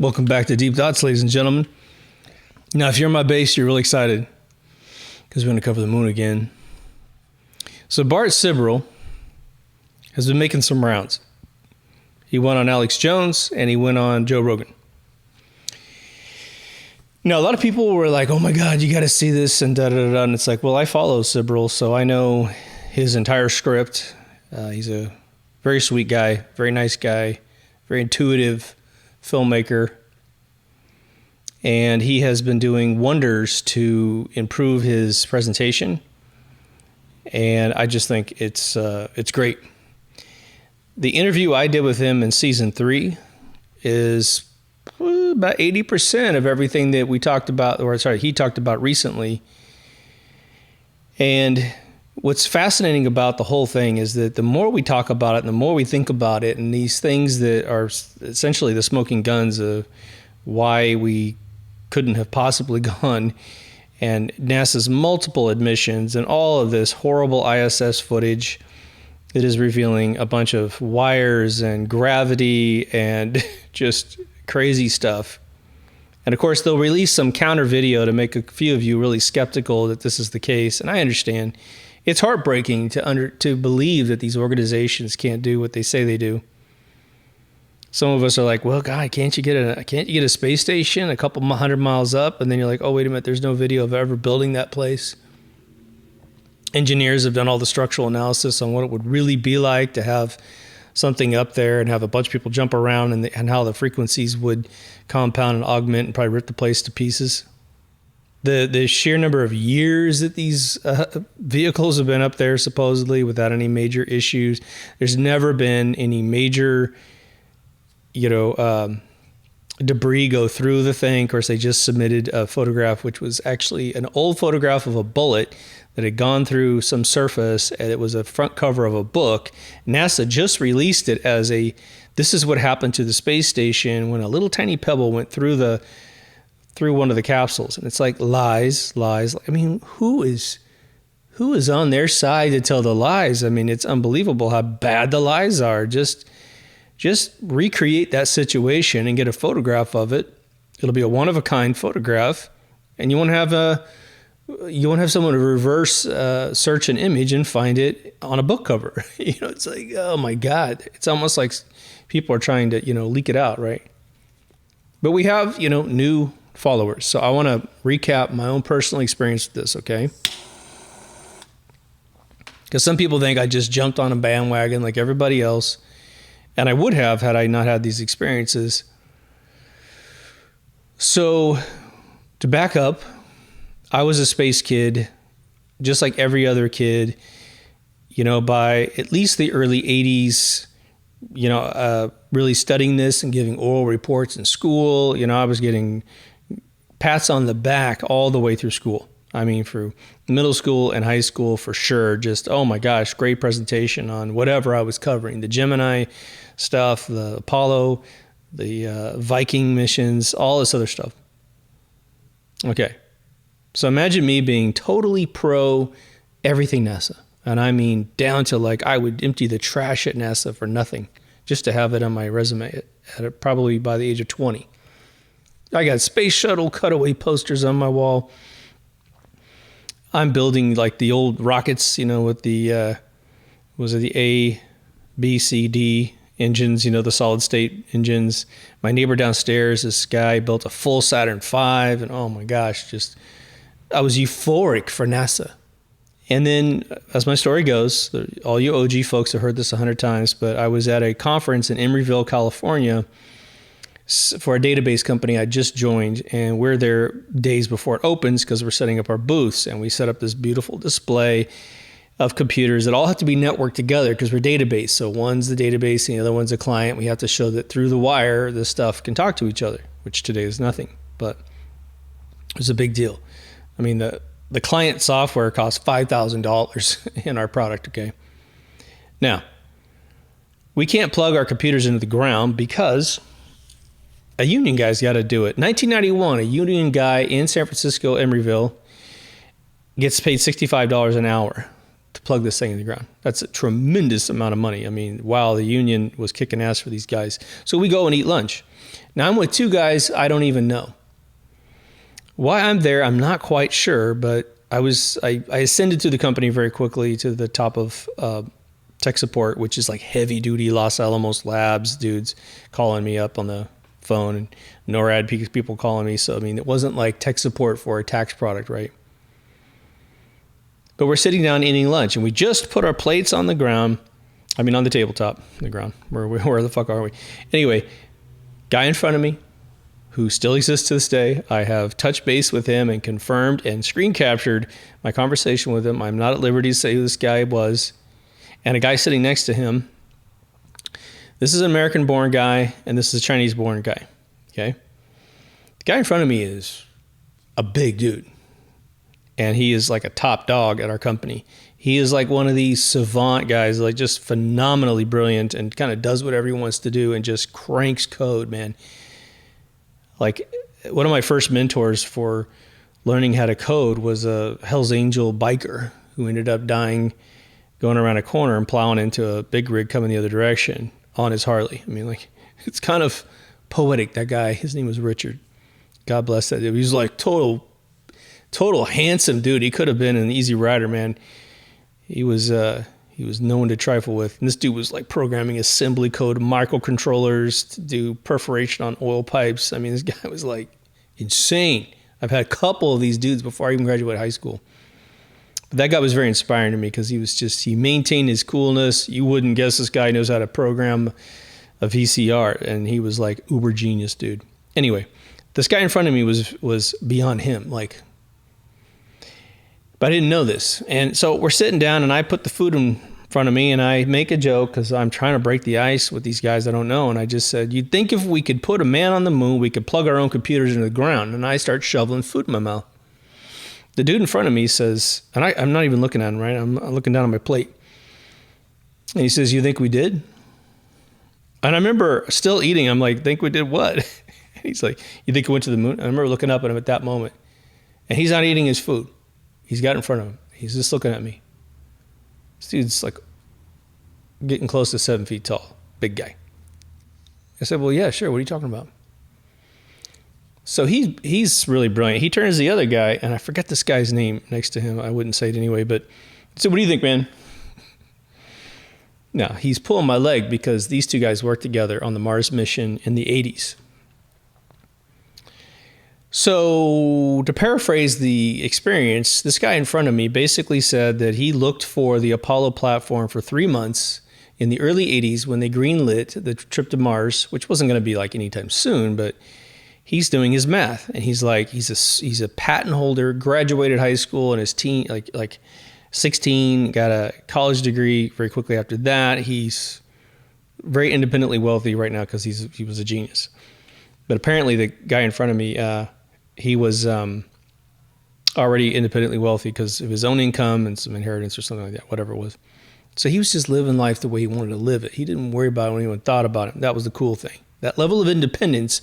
Welcome back to Deep Thoughts, ladies and gentlemen. Now, if you're on my base, you're really excited because we're going to cover the moon again. So Bart Sibrel has been making some rounds. He went on Alex Jones and he went on Joe Rogan. Now, a lot of people were like, oh my God, you got to see this and da-da-da-da. And it's like, well, I follow Sibrel, so I know his entire script. He's a very sweet guy, very nice guy, very intuitive filmmaker. And he has been doing wonders to improve his presentation. And I just think it's great. The interview I did with him in season 3 is about 80% of everything that we talked about, he talked about recently. And what's fascinating about the whole thing is that the more we talk about it and the more we think about it, and these things that are essentially the smoking guns of why we couldn't have possibly gone, and NASA's multiple admissions and all of this horrible ISS footage that is revealing a bunch of wires and gravity and just crazy stuff. And of course, they'll release some counter video to make a few of you really skeptical that this is the case. And I understand. It's heartbreaking to believe that these organizations can't do what they say they do. Some of us are like, well, God, can't you get a space station a couple 100 miles up? And then you're like, oh, wait a minute, there's no video of ever building that place. Engineers have done all the structural analysis on what it would really be like to have something up there and have a bunch of people jump around and how the frequencies would compound and augment and probably rip the place to pieces. The sheer number of years that these vehicles have been up there supposedly without any major issues. There's never been any major, debris go through the thing. Of course, they just submitted a photograph, which was actually an old photograph of a bullet that had gone through some surface, and it was a front cover of a book. NASA just released it as this is what happened to the space station when a little tiny pebble went through one of the capsules. And it's like lies. I mean, who is on their side to tell the lies? I mean, it's unbelievable how bad the lies are. Just recreate that situation and get a photograph of it. It'll be a one-of-a-kind photograph, and you won't have someone to reverse search an image and find it on a book cover. It's like, oh my God. It's almost like people are trying to, leak it out, right? But we have, new followers. So I want to recap my own personal experience with this, okay? Because some people think I just jumped on a bandwagon like everybody else. And I would have had I not had these experiences. So to back up, I was a space kid, just like every other kid, by at least the early 80s, really studying this and giving oral reports in school. I was getting pats on the back all the way through school. I mean, through middle school and high school for sure. Just, oh my gosh, great presentation on whatever I was covering. The Gemini stuff, the Apollo, the Viking missions, all this other stuff. Okay. So imagine me being totally pro everything NASA. And I mean down to like I would empty the trash at NASA for nothing just to have it on my resume at probably by the age of 20. I got space shuttle cutaway posters on my wall. I'm building like the old rockets, with the, the A, B, C, D engines, the solid state engines. My neighbor downstairs, this guy built a full Saturn V, and oh my gosh, I was euphoric for NASA. And then, as my story goes, all you OG folks have heard this 100 times, but I was at a conference in Emeryville, California, for a database company I just joined, and we're there days before it opens because we're setting up our booths, and we set up this beautiful display of computers that all have to be networked together because we're database. So one's the database and the other one's a client. We have to show that through the wire, this stuff can talk to each other, which today is nothing, but it was a big deal. I mean, the client software costs $5,000 in our product, okay? Now, we can't plug our computers into the ground because a union guy's got to do it. 1991, a union guy in San Francisco, Emeryville, gets paid $65 an hour. to plug this thing in the ground. That's a tremendous amount of money. I mean, wow, the union was kicking ass for these guys. So we go and eat lunch. Now I'm with two guys I don't even know. Why I'm there, I'm not quite sure, but I ascended through the company very quickly to the top of tech support, which is like heavy duty Los Alamos Labs dudes calling me up on the phone, and NORAD people calling me. So, I mean, it wasn't like tech support for a tax product, right? But we're sitting down eating lunch, and we just put our plates on the ground. I mean, on the tabletop, the ground. Where the fuck are we? Anyway, guy in front of me, who still exists to this day. I have touched base with him and confirmed and screen captured my conversation with him. I'm not at liberty to say who this guy was. And a guy sitting next to him. This is an American-born guy, and this is a Chinese-born guy. Okay? The guy in front of me is a big dude. And he is like a top dog at our company. He is like one of these savant guys, like just phenomenally brilliant and kind of does whatever he wants to do and just cranks code, man. Like, one of my first mentors for learning how to code was a Hell's Angel biker who ended up dying going around a corner and plowing into a big rig coming the other direction on his Harley. I mean, like, it's kind of poetic, that guy. His name was Richard. God bless that dude. He was like total handsome dude. He could have been an easy rider, man. He was no one to trifle with. And this dude was like programming assembly code, microcontrollers to do perforation on oil pipes. I mean, this guy was like insane. I've had a couple of these dudes before I even graduated high school. But that guy was very inspiring to me because he maintained his coolness. You wouldn't guess this guy knows how to program a VCR, and he was like uber genius, dude. Anyway, this guy in front of me was beyond him, like. But I didn't know this. And so we're sitting down, and I put the food in front of me, and I make a joke because I'm trying to break the ice with these guys I don't know. And I just said, you'd think if we could put a man on the moon, we could plug our own computers into the ground. And I start shoveling food in my mouth. The dude in front of me says, and I'm not even looking at him, right? I'm looking down at my plate. And he says, you think we did? And I remember still eating. I'm like, think we did what? And he's like, you think we went to the moon? I remember looking up at him at that moment. And he's not eating his food. He's got it in front of him. He's just looking at me. This dude's like getting close to 7 feet tall. Big guy. I said, well, yeah, sure. What are you talking about? So he's really brilliant. He turns to the other guy, and I forget this guy's name next to him. I wouldn't say it anyway, but I said, what do you think, man? Now, he's pulling my leg because these two guys worked together on the Mars mission in the 80s. So to paraphrase the experience, this guy in front of me basically said that he looked for the Apollo platform for 3 months in the early 80s when they greenlit the trip to Mars, which wasn't going to be like anytime soon, but he's doing his math. And he's like, he's a patent holder, graduated high school in his teen, like 16, got a college degree very quickly after that. He's very independently wealthy right now because he was a genius. But apparently the guy in front of me, he was already independently wealthy because of his own income and some inheritance or something like that, whatever it was. So he was just living life the way he wanted to live it. He didn't worry about it when anyone thought about it. That was the cool thing. That level of independence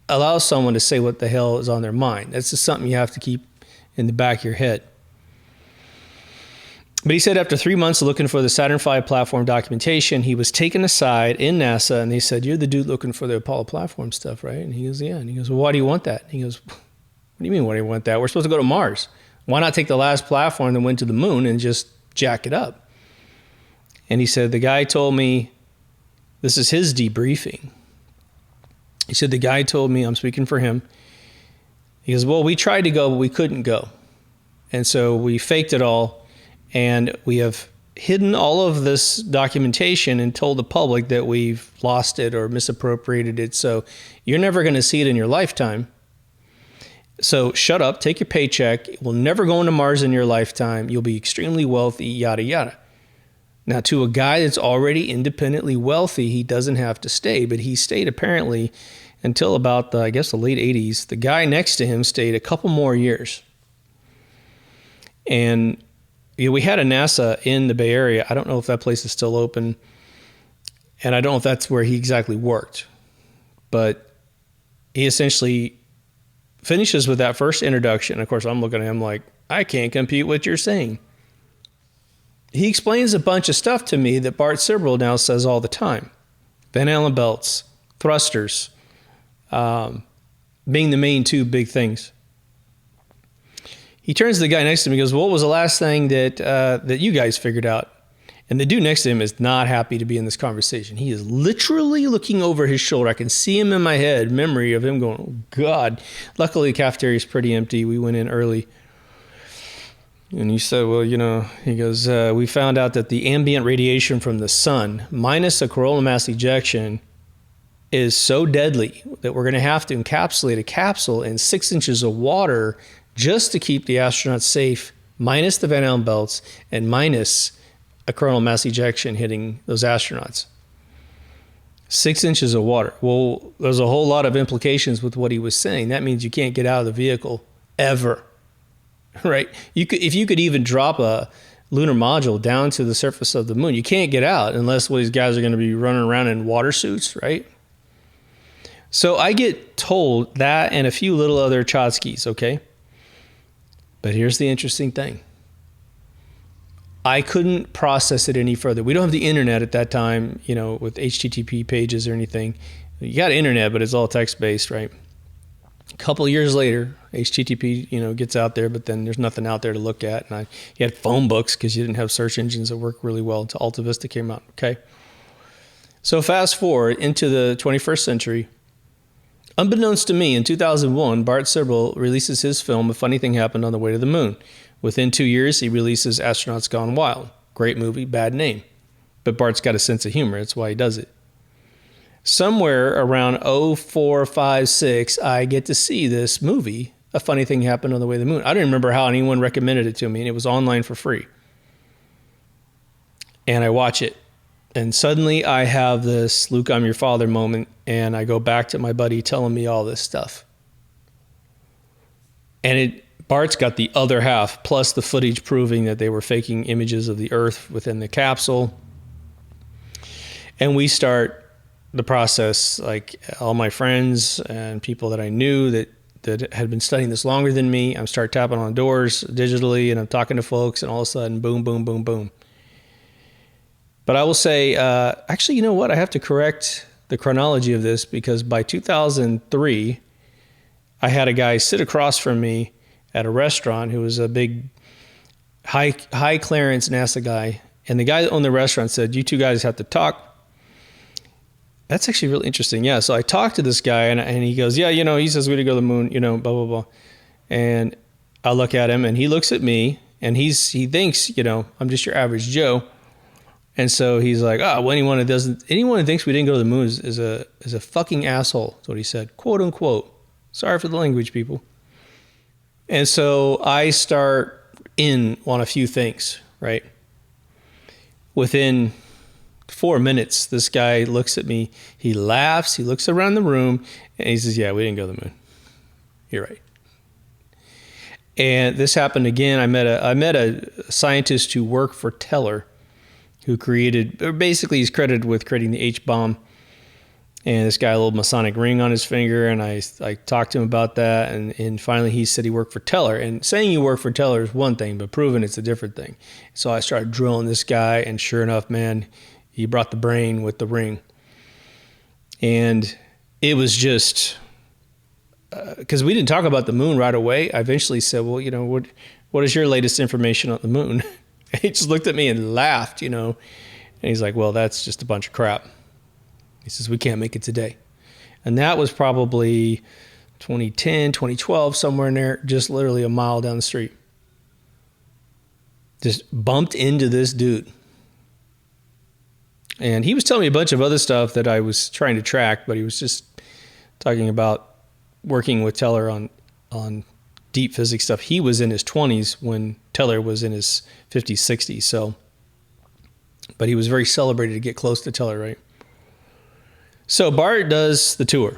allows someone to say what the hell is on their mind. That's just something you have to keep in the back of your head. But he said after 3 months of looking for the Saturn V platform documentation, he was taken aside in NASA, and they said, you're the dude looking for the Apollo platform stuff, right? And he goes, yeah. And he goes, well, why do you want that? And he goes, what do you mean, why do you want that? We're supposed to go to Mars. Why not take the last platform that went to the moon and just jack it up? And he said, the guy told me, this is his debriefing. He said, the guy told me, I'm speaking for him. He goes, well, we tried to go, but we couldn't go. And so we faked it all. And we have hidden all of this documentation and told the public that we've lost it or misappropriated it. So you're never going to see it in your lifetime. So shut up, take your paycheck. We'll never go into Mars in your lifetime. You'll be extremely wealthy, yada, yada. Now, to a guy that's already independently wealthy, he doesn't have to stay. But he stayed apparently until about, the late 80s. The guy next to him stayed a couple more years. And we had a NASA in the Bay Area. I don't know if that place is still open. And I don't know if that's where he exactly worked. But he essentially finishes with that first introduction. Of course, I'm looking at him like, I can't compute what you're saying. he explains a bunch of stuff to me that Bart Sibrel now says all the time. Van Allen belts, thrusters, being the main two big things. He turns to the guy next to him and goes, what was the last thing that you guys figured out? And the dude next to him is not happy to be in this conversation. He is literally looking over his shoulder. I can see him in my head, memory of him going, oh, God. Luckily, the cafeteria is pretty empty. We went in early. And he said, well, he goes, we found out that the ambient radiation from the sun, minus a coronal mass ejection, is so deadly that we're going to have to encapsulate a capsule in 6 inches of water just to keep the astronauts safe, minus the Van Allen belts and minus a coronal mass ejection hitting those astronauts. 6 inches of water. Well, there's a whole lot of implications with what he was saying. That means you can't get out of the vehicle ever, right? If you could even drop a lunar module down to the surface of the moon, you can't get out unless these guys are going to be running around in water suits, right? So I get told that and a few little other tchotchkes, okay? But here's the interesting thing. I couldn't process it any further. We don't have the internet at that time, with HTTP pages or anything. You got internet, but it's all text-based, right? A couple of years later, HTTP, gets out there, but then there's nothing out there to look at. And you had phone books because you didn't have search engines that worked really well until Alta Vista came out, okay? So fast forward into the 21st century. Unbeknownst to me, in 2001, Bart Sibrel releases his film, A Funny Thing Happened on the Way to the Moon. Within 2 years, he releases Astronauts Gone Wild. Great movie, bad name. But Bart's got a sense of humor. That's why he does it. Somewhere around 04, 05, 06, I get to see this movie, A Funny Thing Happened on the Way to the Moon. I don't remember how anyone recommended it to me, and it was online for free. And I watch it. And suddenly I have this Luke, I'm your father moment, and I go back to my buddy telling me all this stuff. And Bart's got the other half, plus the footage proving that they were faking images of the Earth within the capsule. And we start the process, like all my friends and people that I knew that had been studying this longer than me. I start tapping on doors digitally, and I'm talking to folks, and all of a sudden, boom, boom, boom, boom. But I will say, actually, you know what? I have to correct the chronology of this, because by 2003, I had a guy sit across from me at a restaurant who was a big high clearance NASA guy. And the guy that owned the restaurant said, you two guys have to talk. That's actually really interesting. Yeah. So I talked to this guy, and he goes, yeah, he says we to go to the moon, blah, blah, blah. And I look at him, and he looks at me, and he thinks, I'm just your average Joe. And so he's like, well, anyone who thinks we didn't go to the moon is a fucking asshole. That's what he said, quote unquote. Sorry for the language, people. And so I start in on a few things, right? Within 4 minutes, this guy looks at me, he laughs, he looks around the room, and he says, yeah, we didn't go to the moon. You're right. And this happened again. I met a scientist who worked for Teller, who basically he's credited with creating the H-bomb. And this guy had a little Masonic ring on his finger, and I talked to him about that, and finally he said he worked for Teller. And saying you work for Teller is one thing, but proving it's a different thing. So I started drilling this guy, and sure enough, man, he brought the brain with the ring. And it was just, because we didn't talk about the moon right away, I eventually said, well, what is your latest information on the moon? He just looked at me and laughed, and he's like, well, that's just a bunch of crap. He says, we can't make it today. And that was probably 2010, 2012, somewhere in there, just literally a mile down the street. Just bumped into this dude. And he was telling me a bunch of other stuff that I was trying to track, but he was just talking about working with Teller on deep physics stuff. He was in his 20s when Teller was in his 50s, 60s. But he was very celebrated to get close to Teller, right? So Bart does the tour.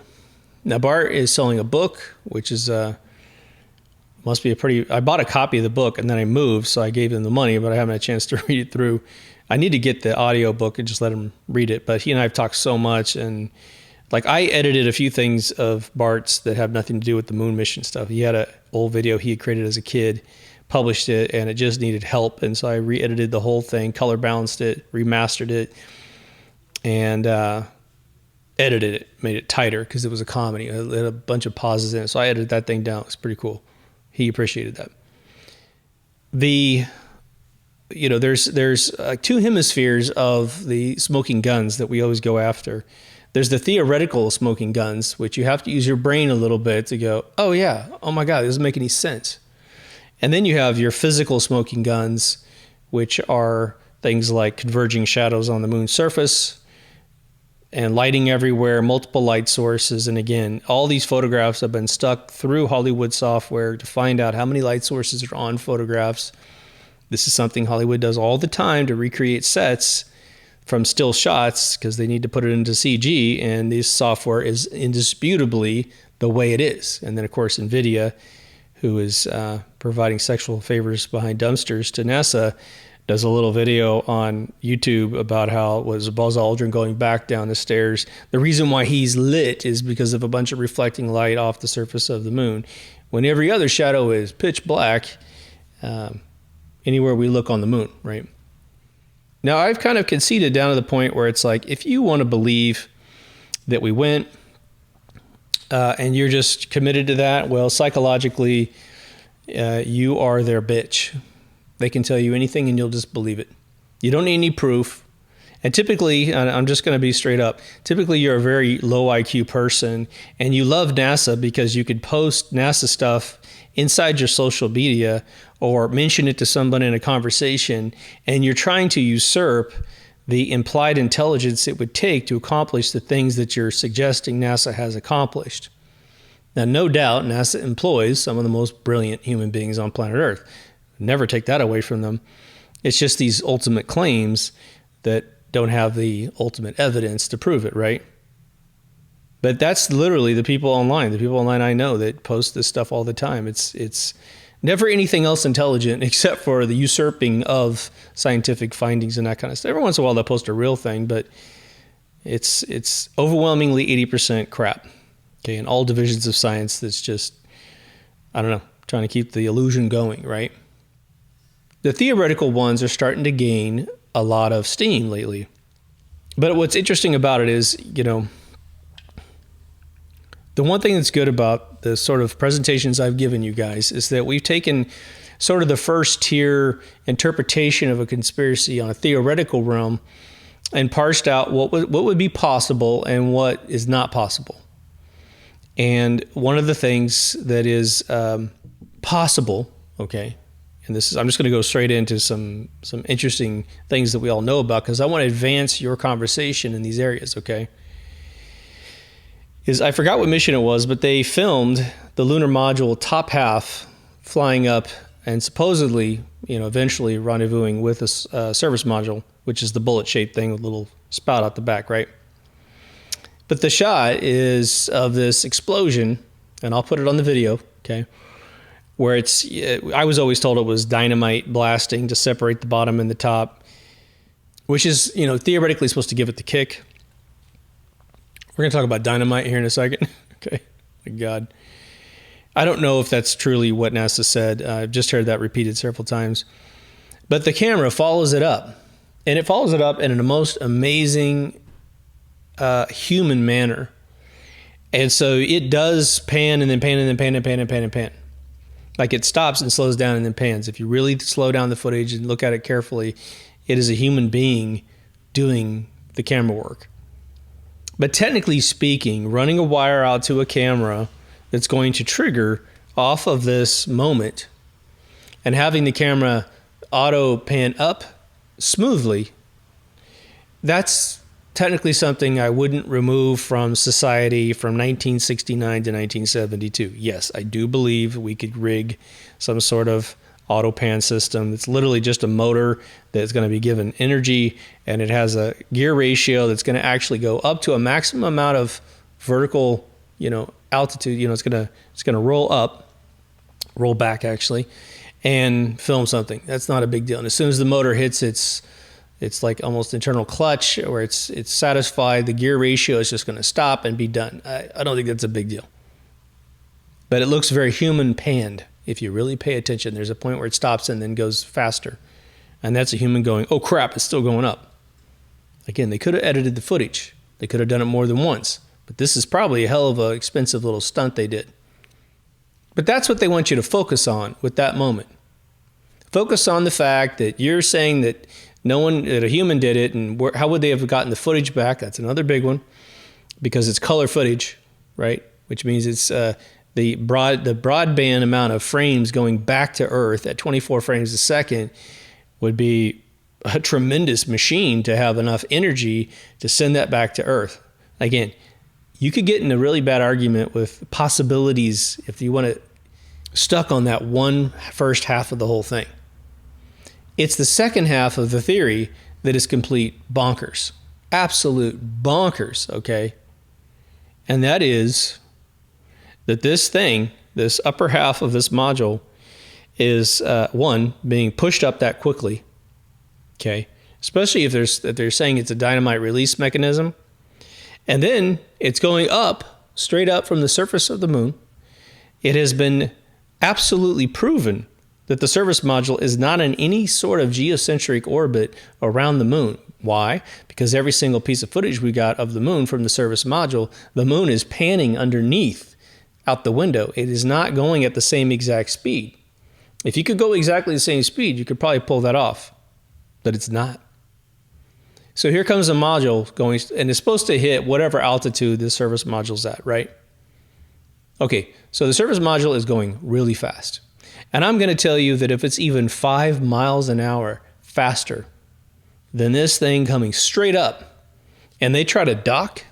Now Bart is selling a book, which is must be I bought a copy of the book and then I moved, so I gave him the money, but I haven't had a chance to read it through. I need to get the audio book and just let him read it. But he and I have talked so much, and I edited a few things of Bart's that have nothing to do with the moon mission stuff. He had an old video he had created as a kid, published it, and it just needed help. And so I re-edited the whole thing, color balanced it, remastered it, and edited it, made it tighter because it was a comedy. It had a bunch of pauses in it. So I edited that thing down. It's pretty cool. He appreciated that. There's two hemispheres of the smoking guns that we always go after. There's the theoretical smoking guns, which you have to use your brain a little bit to go, oh yeah, oh my God, this doesn't make any sense. And then you have your physical smoking guns, which are things like converging shadows on the moon's surface and lighting everywhere, multiple light sources. And again, all these photographs have been stuck through Hollywood software to find out how many light sources are on photographs. This is something Hollywood does all the time to recreate sets from still shots because they need to put it into CG, and this software is indisputably the way it is. And then, of course, NVIDIA, who is providing sexual favors behind dumpsters to NASA, does a little video on YouTube about how it was Buzz Aldrin going back down the stairs. The reason why he's lit is because of a bunch of reflecting light off the surface of the moon, when every other shadow is pitch black anywhere we look on the moon, right? Now, I've kind of conceded down to the point where it's like, if you want to believe that we went and you're just committed to that, well, psychologically, you are their bitch. They can tell you anything and you'll just believe it. You don't need any proof. And typically, I'm just going to be straight up, typically you're a very low IQ person and you love NASA because you could post NASA stuff inside your social media or mention it to someone in a conversation, and you're trying to usurp the implied intelligence it would take to accomplish the things that you're suggesting NASA has accomplished. Now, no doubt, NASA employs some of the most brilliant human beings on planet Earth. Never take that away from them. It's just these ultimate claims that don't have the ultimate evidence to prove it, right? But that's literally the people online. The people online I know that post this stuff all the time. It's never anything else intelligent except for the usurping of scientific findings and that kind of stuff. Every once in a while they'll post a real thing, but it's overwhelmingly 80% crap. Okay, in all divisions of science, that's just, I don't know, trying to keep the illusion going, right? The theoretical ones are starting to gain a lot of steam lately. But what's interesting about it is, the one thing that's good about the sort of presentations I've given you guys is that we've taken sort of the first tier interpretation of a conspiracy on a theoretical realm and parsed out what would be possible and what is not possible. And one of the things that is possible, okay, and this is, I'm just going to go straight into some interesting things that we all know about because I want to advance your conversation in these areas, okay? I forgot what mission it was, but they filmed the lunar module top half flying up and supposedly, eventually rendezvousing with a service module, which is the bullet-shaped thing with a little spout out the back, right? But the shot is of this explosion, and I'll put it on the video, okay, where I was always told it was dynamite blasting to separate the bottom and the top, which is, theoretically supposed to give it the kick. We're going to talk about dynamite here in a second. Okay. My God. I don't know if that's truly what NASA said. I've just heard that repeated several times. But the camera follows it up. And it follows it up in the most amazing human manner. And so it does pan and then pan and then pan and pan and pan and pan. Like it stops and slows down and then pans. If you really slow down the footage and look at it carefully, it is a human being doing the camera work. But technically speaking, running a wire out to a camera that's going to trigger off of this moment and having the camera auto pan up smoothly, that's technically something I wouldn't remove from society from 1969 to 1972. Yes, I do believe we could rig some sort of auto pan system. It's literally just a motor that's going to be given energy, and it has a gear ratio that's going to actually go up to a maximum amount of vertical, altitude. It's going to roll back actually, and film something. That's not a big deal. And as soon as the motor hits it's like almost internal clutch, where it's satisfied, the gear ratio is just going to stop and be done. I don't think that's a big deal. But it looks very human panned, If you really pay attention, there's a point where it stops and then goes faster. And that's a human going, oh crap, it's still going up. Again, they could have edited the footage. They could have done it more than once. But this is probably a hell of an expensive little stunt they did. But that's what they want you to focus on with that moment. Focus on the fact that you're saying that that a human did it, and how would they have gotten the footage back? That's another big one, because it's color footage, right? Which means it's the broadband amount of frames going back to Earth at 24 frames a second would be a tremendous machine to have enough energy to send that back to Earth. Again, you could get in a really bad argument with possibilities if you want to stuck on that first half of the whole thing. It's the second half of the theory that is complete bonkers. Absolute bonkers, okay? And that is that this upper half of this module is, being pushed up that quickly, okay? Especially if they're saying it's a dynamite release mechanism. And then it's going up, straight up from the surface of the moon. It has been absolutely proven that the service module is not in any sort of geocentric orbit around the moon. Why? Because every single piece of footage we got of the moon from the service module, the moon is panning underneath out the window. It is not going at the same exact speed. If you could go exactly the same speed, you could probably pull that off, but it's not. So here comes the module going, and it's supposed to hit whatever altitude the service module's at, right? Okay, so the service module is going really fast. And I'm going to tell you that if it's even 5 miles an hour faster than this thing coming straight up, and they try to dock,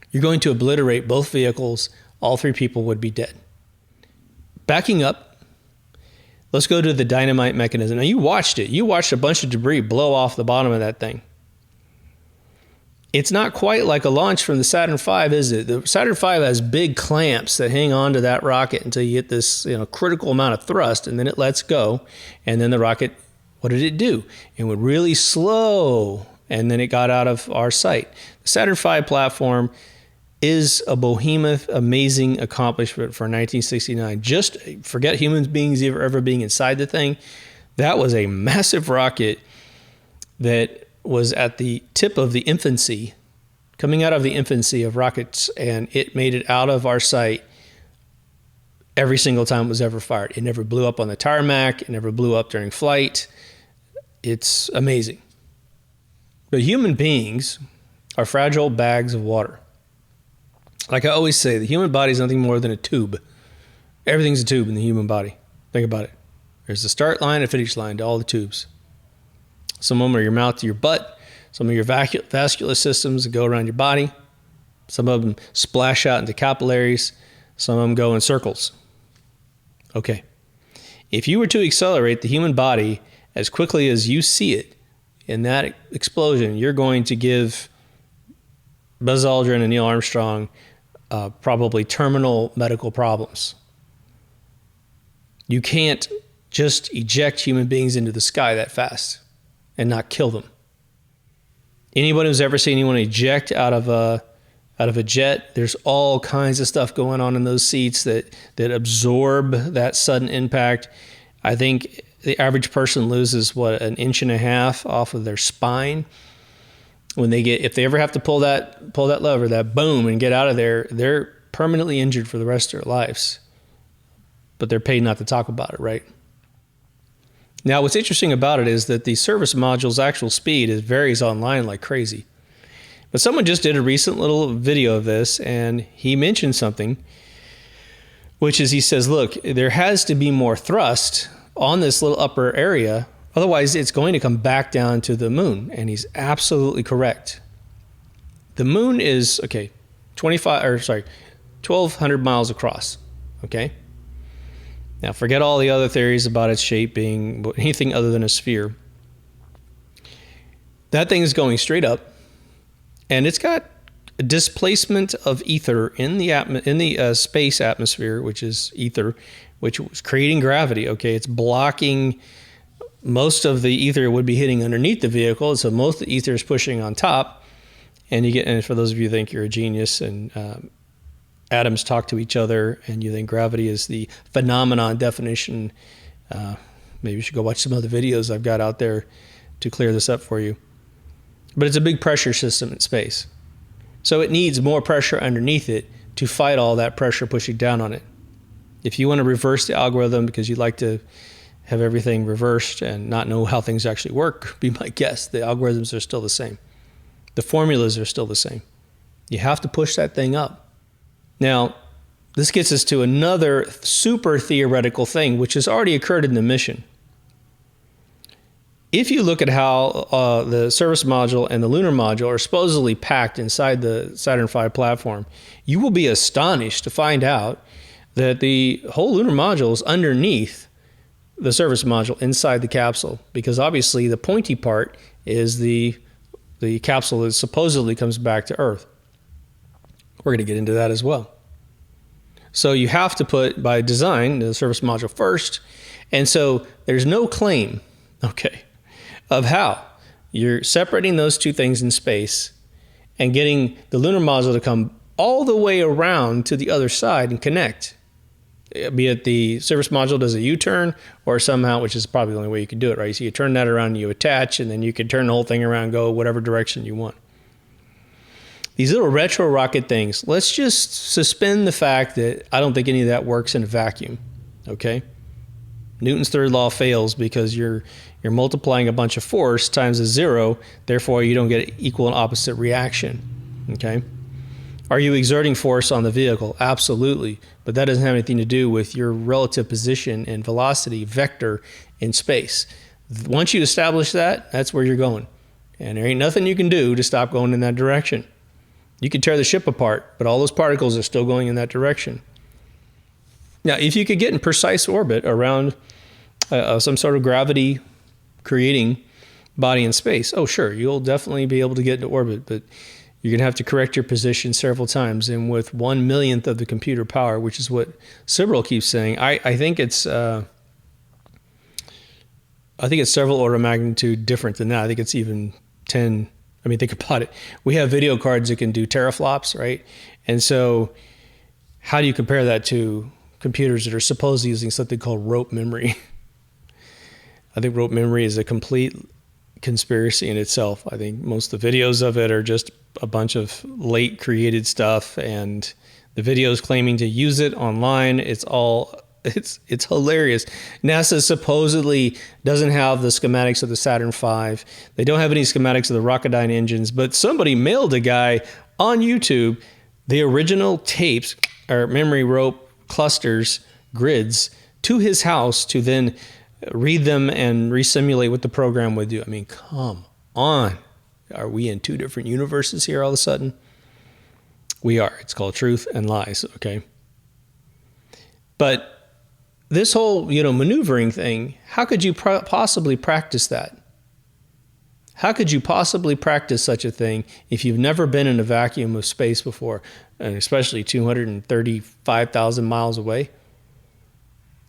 you're going to obliterate both vehicles. All 3 people would be dead. Backing up, let's go to the dynamite mechanism. Now, you watched it. You watched a bunch of debris blow off the bottom of that thing. It's not quite like a launch from the Saturn V, is it? The Saturn V has big clamps that hang on to that rocket until you get this critical amount of thrust, and then it lets go. And then the rocket, what did it do? It went really slow, and then it got out of our sight. The Saturn V platform is a behemoth, amazing accomplishment for 1969. Just forget human beings ever being inside the thing. That was a massive rocket that was at the tip of the infancy, coming out of the infancy of rockets, and it made it out of our sight every single time it was ever fired. It never blew up on the tarmac. It never blew up during flight. It's amazing. But human beings are fragile bags of water. Like I always say, the human body is nothing more than a tube. Everything's a tube in the human body. Think about it. There's a start line, a finish line to all the tubes. Some of them are your mouth to your butt. Some of your vascular systems that go around your body. Some of them splash out into capillaries. Some of them go in circles. Okay. If you were to accelerate the human body as quickly as you see it in that explosion, you're going to give Buzz Aldrin and Neil Armstrong probably terminal medical problems. You can't just eject human beings into the sky that fast and not kill them. Anybody who's ever seen anyone eject out of a jet, there's all kinds of stuff going on in those seats that absorb that sudden impact. I think the average person loses, 1.5 inches off of their spine. If they ever have to pull that lever, that boom, and get out of there, they're permanently injured for the rest of their lives. But they're paid not to talk about it, right? Now, what's interesting about it is that the service module's actual speed varies online like crazy. But someone just did a recent little video of this, and he mentioned something, which is he says, look, there has to be more thrust on this little upper area. Otherwise, it's going to come back down to the moon. And he's absolutely correct. The moon is, 1,200 miles across. Okay. Now, forget all the other theories about its shape being anything other than a sphere. That thing is going straight up, and it's got a displacement of ether in the space atmosphere, which is ether, which was creating gravity. Okay, it's blocking most of the ether would be hitting underneath the vehicle, so most of the ether is pushing on top. And for those of you who think you're a genius and atoms talk to each other, and you think gravity is the phenomenon definition. Maybe you should go watch some other videos I've got out there to clear this up for you. But it's a big pressure system in space. So it needs more pressure underneath it to fight all that pressure pushing down on it. If you want to reverse the algorithm because you'd like to have everything reversed and not know how things actually work, be my guest. The algorithms are still the same. The formulas are still the same. You have to push that thing up. Now, this gets us to another super theoretical thing, which has already occurred in the mission. If you look at how the service module and the lunar module are supposedly packed inside the Saturn V platform, you will be astonished to find out that the whole lunar module is underneath the service module inside the capsule, because obviously the pointy part is the capsule that supposedly comes back to Earth. We're going to get into that as well. So you have to put, by design, the service module first. And so there's no claim, of how you're separating those two things in space and getting the lunar module to come all the way around to the other side and connect. Be it the service module does a U-turn or somehow, which is probably the only way you can do it, right? So you turn that around, you attach, and then you can turn the whole thing around and go whatever direction you want. These little retro rocket things, let's just suspend the fact that I don't think any of that works in a vacuum, okay? Newton's third law fails because you're multiplying a bunch of force times a zero, therefore you don't get equal and opposite reaction, okay? Are you exerting force on the vehicle? Absolutely, but that doesn't have anything to do with your relative position and velocity vector in space. Once you establish that, that's where you're going. And there ain't nothing you can do to stop going in that direction. You can tear the ship apart, but all those particles are still going in that direction. Now, if you could get in precise orbit around some sort of gravity creating body in space, oh sure, you'll definitely be able to get into orbit, but you're going to have to correct your position several times. And with 1/1,000,000th of the computer power, which is what Sibrel keeps saying, I think it's several order of magnitude different than that. I think it's even 10. I mean, think about it. We have video cards that can do teraflops, right? And so how do you compare that to computers that are supposedly using something called rope memory? I think rope memory is a complete conspiracy in itself. I think most of the videos of it are just a bunch of late created stuff, and the videos claiming to use it online, it's hilarious. NASA supposedly doesn't have the schematics of the Saturn V. They don't have any schematics of the Rocketdyne engines, but somebody mailed a guy on YouTube the original tapes or memory rope clusters, grids, to his house to then read them and resimulate what the program would do. I mean, come on. Are we in two different universes here all of a sudden? We are. It's called truth and lies, okay? But this whole, maneuvering thing, how could you possibly practice that? How could you possibly practice such a thing if you've never been in a vacuum of space before, and especially 235,000 miles away?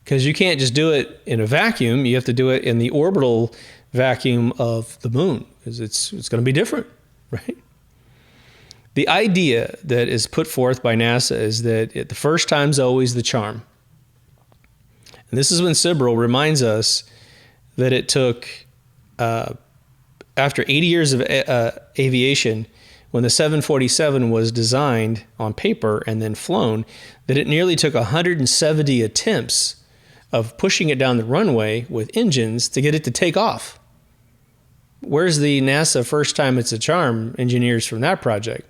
Because you can't just do it in a vacuum. You have to do it in the orbital vacuum of the moon, because it's going to be different, right? The idea that is put forth by NASA is that the first time's always the charm. And this is when Sibrel reminds us that it took, after 80 years of aviation, when the 747 was designed on paper and then flown, that it nearly took 170 attempts of pushing it down the runway with engines to get it to take off. Where's the NASA first time it's a charm engineers from that project?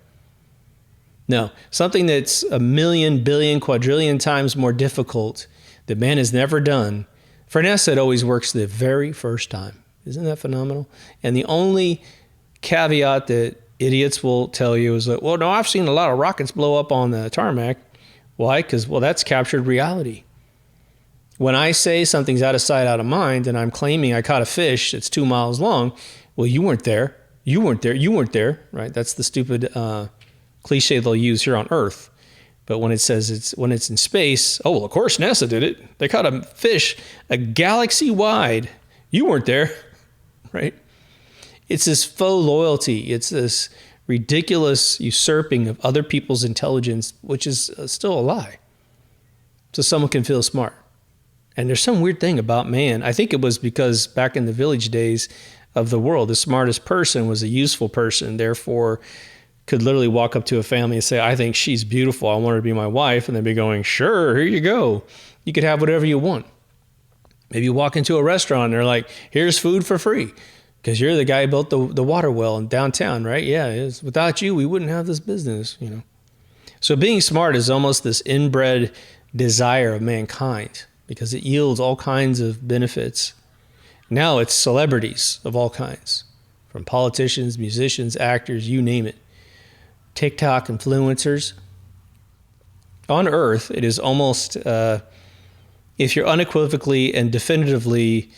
No, something that's 1,000,000, billion, quadrillion times more difficult that man has never done. For NASA, it always works the very first time. Isn't that phenomenal? And the only caveat that idiots will tell you is that, well, no, I've seen a lot of rockets blow up on the tarmac. Why? Because, that's captured reality. When I say something's out of sight, out of mind, and I'm claiming I caught a fish that's 2 miles long, well, you weren't there. You weren't there. You weren't there, right? That's the stupid cliche they'll use here on Earth. But when it says when it's in space, oh, well, of course NASA did it. They caught a fish a galaxy wide. You weren't there, right? It's this faux loyalty. It's this ridiculous usurping of other people's intelligence, which is still a lie, so someone can feel smart. And there's some weird thing about man. I think it was because back in the village days of the world, the smartest person was a useful person, therefore could literally walk up to a family and say, I think she's beautiful, I want her to be my wife. And they'd be going, sure, here you go. You could have whatever you want. Maybe you walk into a restaurant and they're like, here's food for free because you're the guy who built the water well in downtown, right? Yeah, without you, we wouldn't have this business, you know. So being smart is almost this inbred desire of mankind because it yields all kinds of benefits. Now it's celebrities of all kinds, from politicians, musicians, actors, you name it. TikTok influencers. On Earth, it is almost, if you're unequivocally and definitively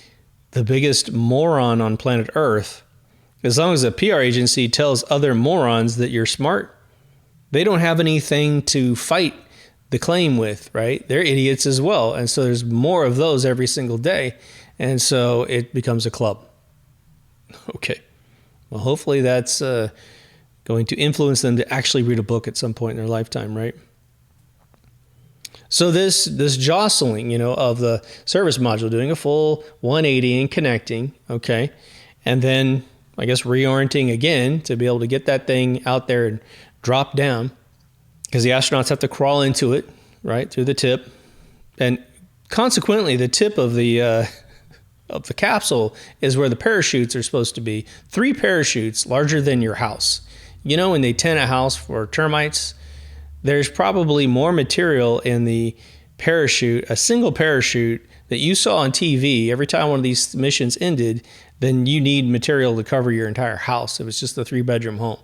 the biggest moron on planet Earth, as long as a PR agency tells other morons that you're smart, they don't have anything to fight the claim with, right? They're idiots as well. And so there's more of those every single day. And so it becomes a club. Okay. Well, hopefully that's going to influence them to actually read a book at some point in their lifetime, right? So this jostling, you know, of the service module, doing a full 180 and connecting, okay? And then, I guess, reorienting again to be able to get that thing out there and drop down, because the astronauts have to crawl into it, right, through the tip. And consequently, the tip of the capsule is where the parachutes are supposed to be. 3 parachutes larger than your house. You know, when they tent a house for termites, there's probably more material in the parachute, a single parachute that you saw on TV every time one of these missions ended, than you need material to cover your entire house if it's just a 3-bedroom home.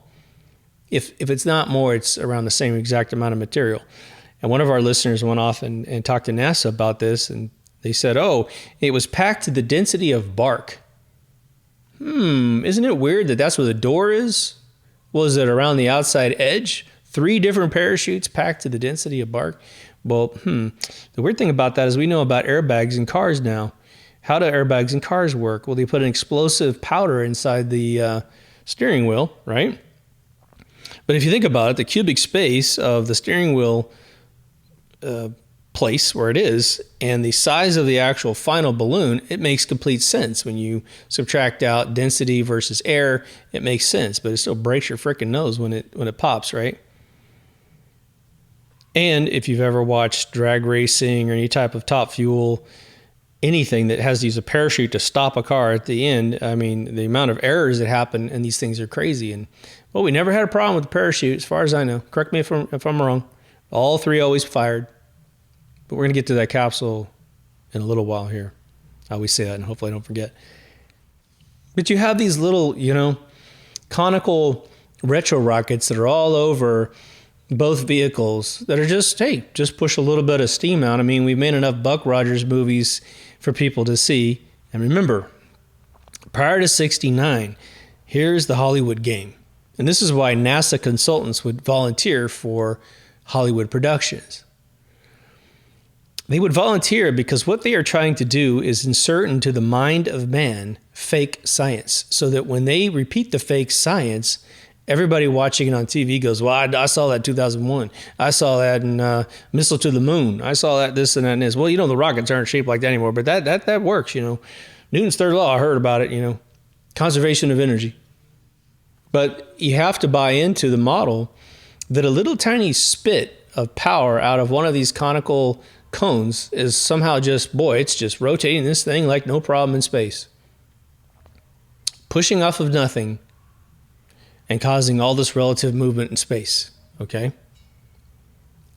If it's not more, it's around the same exact amount of material. And one of our listeners went off and talked to NASA about this, and they said, oh, it was packed to the density of bark. Isn't it weird that that's where the door is? Was it around the outside edge? 3 different parachutes packed to the density of bark? Well, the weird thing about that is we know about airbags in cars now. How do airbags in cars work? Well, they put an explosive powder inside the steering wheel, right? But if you think about it, the cubic space of the steering wheel place where it is and the size of the actual final balloon, it makes complete sense. When you subtract out density versus air, it makes sense, but it still breaks your freaking nose when it pops, right? And if you've ever watched drag racing or any type of Top Fuel, anything that has to use a parachute to stop a car at the end, I mean, the amount of errors that happen and these things are crazy. And well, we never had a problem with the parachute as far as I know. Correct me if I'm wrong. All 3 always fired. But we're going to get to that capsule in a little while here. I always say that, and hopefully I don't forget. But you have these little, you know, conical retro rockets that are all over both vehicles that are just, hey, just push a little bit of steam out. I mean, we've made enough Buck Rogers movies for people to see. And remember, prior to 69, here's the Hollywood game. And this is why NASA consultants would volunteer for Hollywood productions. They would volunteer because what they are trying to do is insert into the mind of man fake science, so that when they repeat the fake science, everybody watching it on TV goes, well, I saw that in 2001. I saw that in Missile to the Moon. I saw that this and that and this. Well, you know, the rockets aren't shaped like that anymore, but that works, you know. Newton's third law, I heard about it, you know. Conservation of energy. But you have to buy into the model that a little tiny spit of power out of one of these conical cones is somehow just, boy, it's just rotating this thing like no problem in space. Pushing off of nothing and causing all this relative movement in space, okay?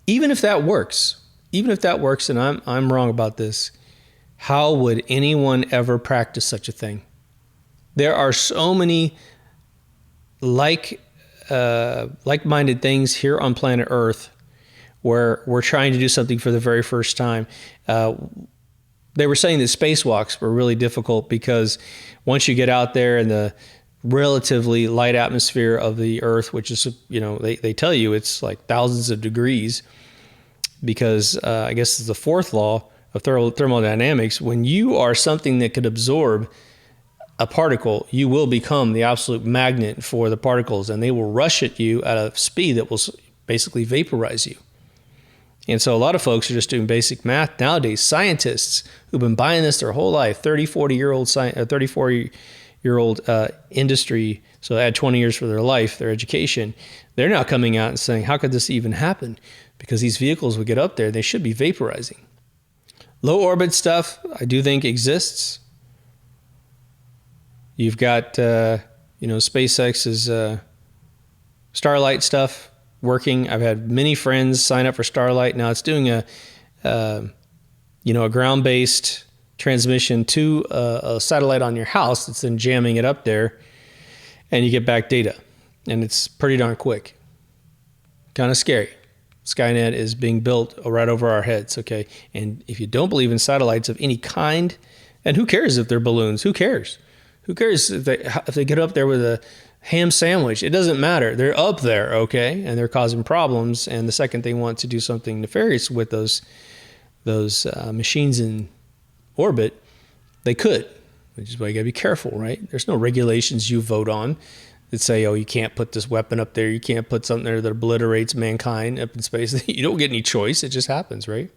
Even if that works, and I'm wrong about this, how would anyone ever practice such a thing? There are so many like-minded things here on planet Earth where we're trying to do something for the very first time. They were saying that spacewalks were really difficult because once you get out there in the relatively light atmosphere of the Earth, which is, you know, they tell you it's like thousands of degrees, because I guess it's the 4th law of thermodynamics. When you are something that could absorb a particle, you will become the absolute magnet for the particles, and they will rush at you at a speed that will basically vaporize you. And so a lot of folks are just doing basic math nowadays. Scientists who've been buying this their whole life, 34-year-old industry, so add 20 years for their life, their education, they're now coming out and saying, how could this even happen? Because these vehicles would get up there, they should be vaporizing. Low orbit stuff, I do think exists. You've got, SpaceX's Starlight stuff working. I've had many friends sign up for Starlight. Now it's doing a ground-based transmission to a satellite on your house that's then jamming it up there, and you get back data. And it's pretty darn quick. Kind of scary. Skynet is being built right over our heads, okay? And if you don't believe in satellites of any kind, and who cares if they're balloons? Who cares? Who cares if they get up there with a ham sandwich? It doesn't matter. They're up there, okay? And they're causing problems. And the second they want to do something nefarious with those machines in orbit, they could, which is why you got to be careful, right? There's no regulations you vote on that say, oh, you can't put this weapon up there. You can't put something there that obliterates mankind up in space. You don't get any choice. It just happens, right?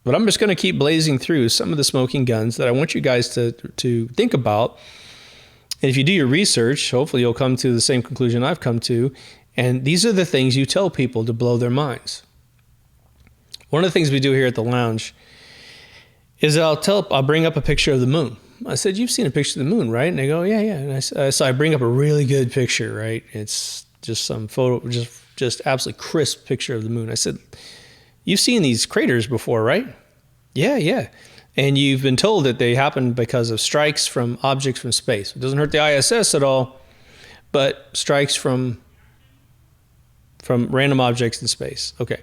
But I'm just going to keep blazing through some of the smoking guns that I want you guys to think about. And if you do your research, hopefully you'll come to the same conclusion I've come to. And these are the things you tell people to blow their minds. One of the things we do here at the lounge is I'll bring up a picture of the moon. I said, you've seen a picture of the moon, right? And they go, yeah. And so I bring up a really good picture, right? It's just some photo, just absolutely crisp picture of the moon. I said, you've seen these craters before, right? Yeah. And you've been told that they happen because of strikes from objects from space. It doesn't hurt the ISS at all, but strikes from random objects in space. Okay.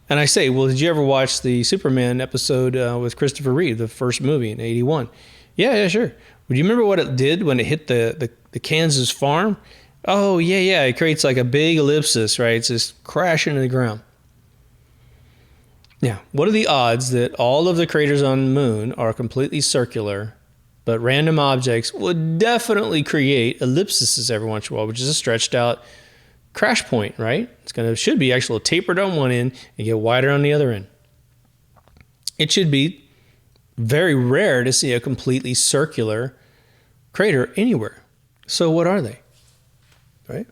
And I say, well, did you ever watch the Superman episode with Christopher Reeve, the first movie in 81? Yeah, sure. Would you remember what it did when it hit the Kansas farm? Oh, yeah. It creates like a big ellipsis, right? It's just crashing to the ground. Now, what are the odds that all of the craters on the moon are completely circular, but random objects would definitely create ellipses every once in a while, which is a stretched out crash point, right? Should be actually tapered on one end and get wider on the other end. It should be very rare to see a completely circular crater anywhere. So what are they? Right?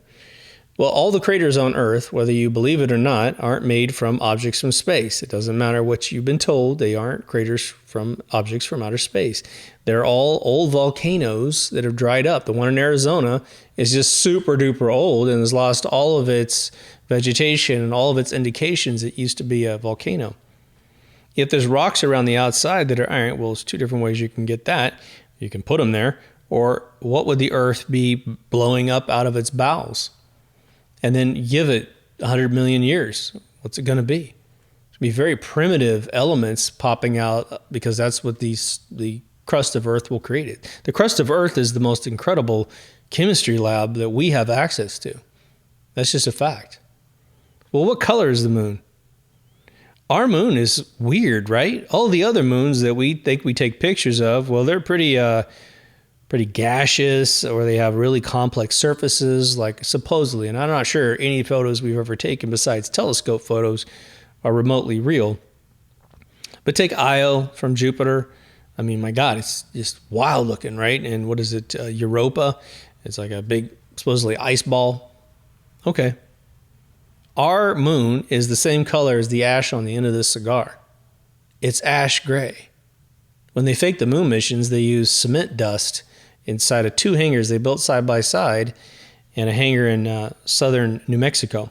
Well, all the craters on Earth, whether you believe it or not, aren't made from objects from space. It doesn't matter what you've been told. They aren't craters from objects from outer space. They're all old volcanoes that have dried up. The one in Arizona is just super duper old and has lost all of its vegetation and all of its indications it used to be a volcano. If there's rocks around the outside that are iron, well, there's two different ways you can get that. You can put them there, or what would the Earth be blowing up out of its bowels? And then give it 100 million years. What's it going to be? It's going to be very primitive elements popping out because that's what the crust of Earth will create it. The crust of Earth is the most incredible chemistry lab that we have access to. That's just a fact. Well, what color is the moon? Our moon is weird, right? All the other moons that we think we take pictures of, well, they're pretty gaseous, or they have really complex surfaces, like supposedly. And I'm not sure any photos we've ever taken besides telescope photos are remotely real. But take Io from Jupiter. I mean, my God, it's just wild looking, right? And what is it? Europa. It's like a big, supposedly ice ball. Okay. Our moon is the same color as the ash on the end of this cigar. It's ash gray. When they faked the moon missions, they used cement dust inside of two hangars they built side by side and a hangar in southern New Mexico.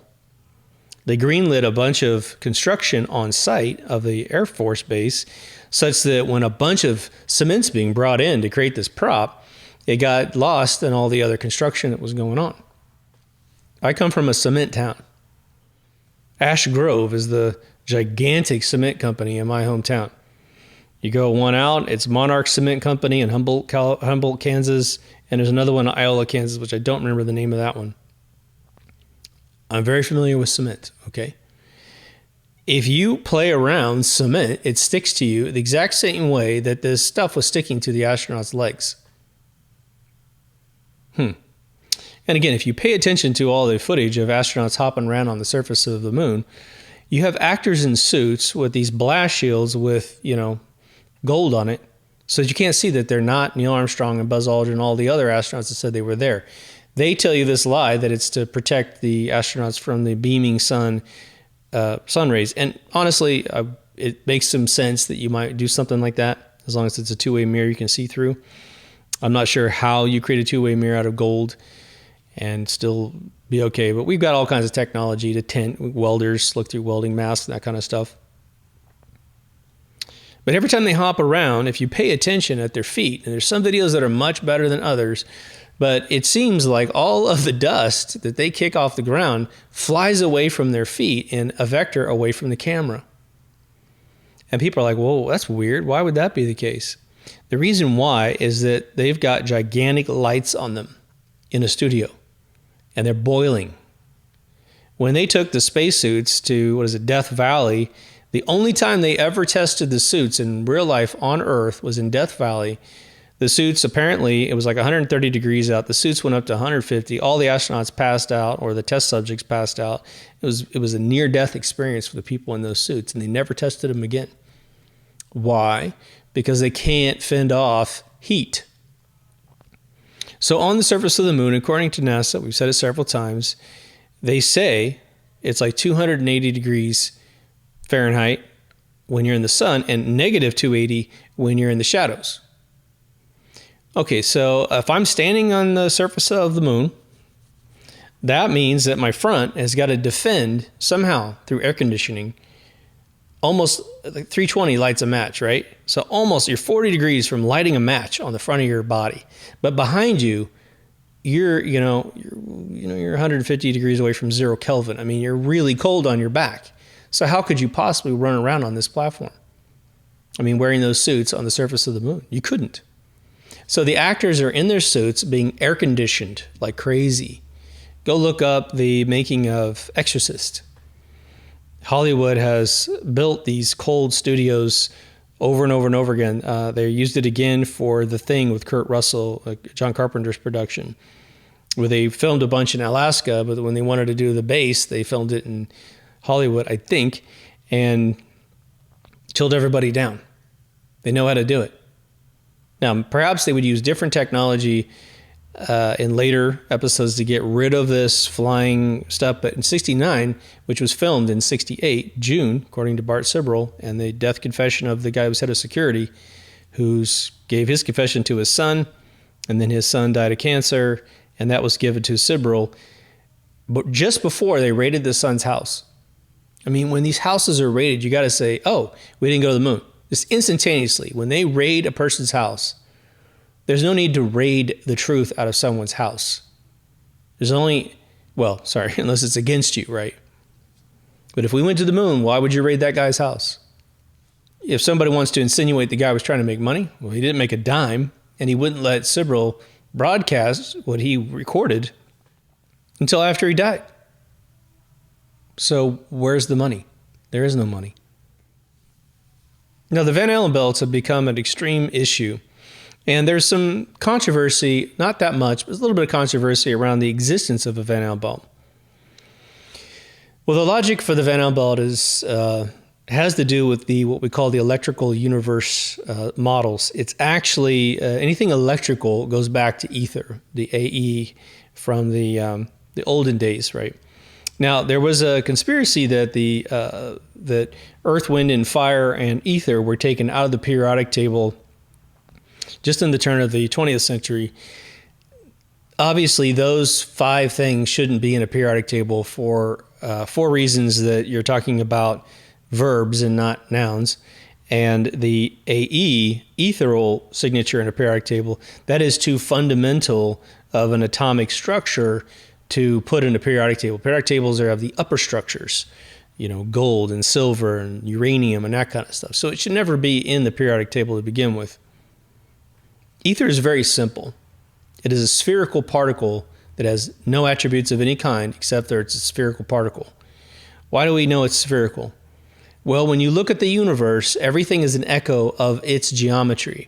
They greenlit a bunch of construction on site of the Air Force base such that when a bunch of cement's being brought in to create this prop, it got lost in all the other construction that was going on. I come from a cement town. Ash Grove is the gigantic cement company in my hometown. You go one out, it's Monarch Cement Company in Humboldt, Kansas, and there's another one in Iola, Kansas, which I don't remember the name of that one. I'm very familiar with cement, okay? If you play around cement, it sticks to you the exact same way that this stuff was sticking to the astronauts' legs. And again, if you pay attention to all the footage of astronauts hopping around on the surface of the moon, you have actors in suits with these blast shields with, gold on it, so that you can't see that they're not Neil Armstrong and Buzz Aldrin and all the other astronauts that said they were there. They tell you this lie that it's to protect the astronauts from the beaming sun rays. And honestly, it makes some sense that you might do something like that, as long as it's a two-way mirror you can see through. I'm not sure how you create a two-way mirror out of gold and still be okay, but we've got all kinds of technology to tint. Welders look through welding masks and that kind of stuff. But every time they hop around, if you pay attention at their feet, and there's some videos that are much better than others, but it seems like all of the dust that they kick off the ground flies away from their feet in a vector away from the camera. And people are like, whoa, that's weird. Why would that be the case? The reason why is that they've got gigantic lights on them in a studio, and they're boiling. When they took the spacesuits to, Death Valley, the only time they ever tested the suits in real life on Earth was in Death Valley. The suits, apparently, it was like 130 degrees out. The suits went up to 150. All the astronauts passed out, or the test subjects passed out. It was a near-death experience for the people in those suits, and they never tested them again. Why? Because they can't fend off heat. So on the surface of the moon, according to NASA, we've said it several times, they say it's like 280 degrees Fahrenheit when you're in the sun and negative 280 when you're in the shadows. Okay, so if I'm standing on the surface of the moon, that means that my front has got to defend somehow through air conditioning. Almost like 320 lights a match, right? So almost you're 40 degrees from lighting a match on the front of your body. But behind you, you're 150 degrees away from 0 Kelvin. I mean, you're really cold on your back. So how could you possibly run around on this platform? I mean, wearing those suits on the surface of the moon. You couldn't. So the actors are in their suits being air conditioned like crazy. Go look up the making of Exorcist. Hollywood has built these cold studios over and over and over again. They used it again for The Thing with Kurt Russell, John Carpenter's production, where they filmed a bunch in Alaska, but when they wanted to do the base, they filmed it in Hollywood, I think, and chilled everybody down. They know how to do it. Now, perhaps they would use different technology in later episodes to get rid of this flying stuff. But in 1969, which was filmed in 1968, June, according to Bart Sibrel, and the death confession of the guy who was head of security, who gave his confession to his son, and then his son died of cancer, and that was given to Sibrel. But just before they raided the son's house. I mean, when these houses are raided, you got to say, oh, we didn't go to the moon. Just instantaneously, when they raid a person's house, there's no need to raid the truth out of someone's house. There's only, unless it's against you, right? But if we went to the moon, why would you raid that guy's house? If somebody wants to insinuate the guy was trying to make money, well, he didn't make a dime, and he wouldn't let Sibrel broadcast what he recorded until after he died. So where's the money? There is no money. Now, the Van Allen belts have become an extreme issue. And there's some controversy, not that much, but there's a little bit of controversy around the existence of a Van Allen belt. Well, the logic for the Van Allen belt has to do with what we call the electrical universe models. It's actually, anything electrical goes back to ether, the AE from the olden days, right? Now, there was a conspiracy that that Earth, Wind, and Fire and ether were taken out of the periodic table just in the turn of the 20th century. Obviously, those 5 things shouldn't be in a periodic table for 4 reasons: that you're talking about verbs and not nouns, and the AE, ethereal signature in a periodic table, that is too fundamental of an atomic structure to put in a periodic table. Periodic tables are of the upper structures, gold and silver and uranium and that kind of stuff. So it should never be in the periodic table to begin with. Ether is very simple. It is a spherical particle that has no attributes of any kind except that it's a spherical particle. Why do we know it's spherical? Well, when you look at the universe, everything is an echo of its geometry.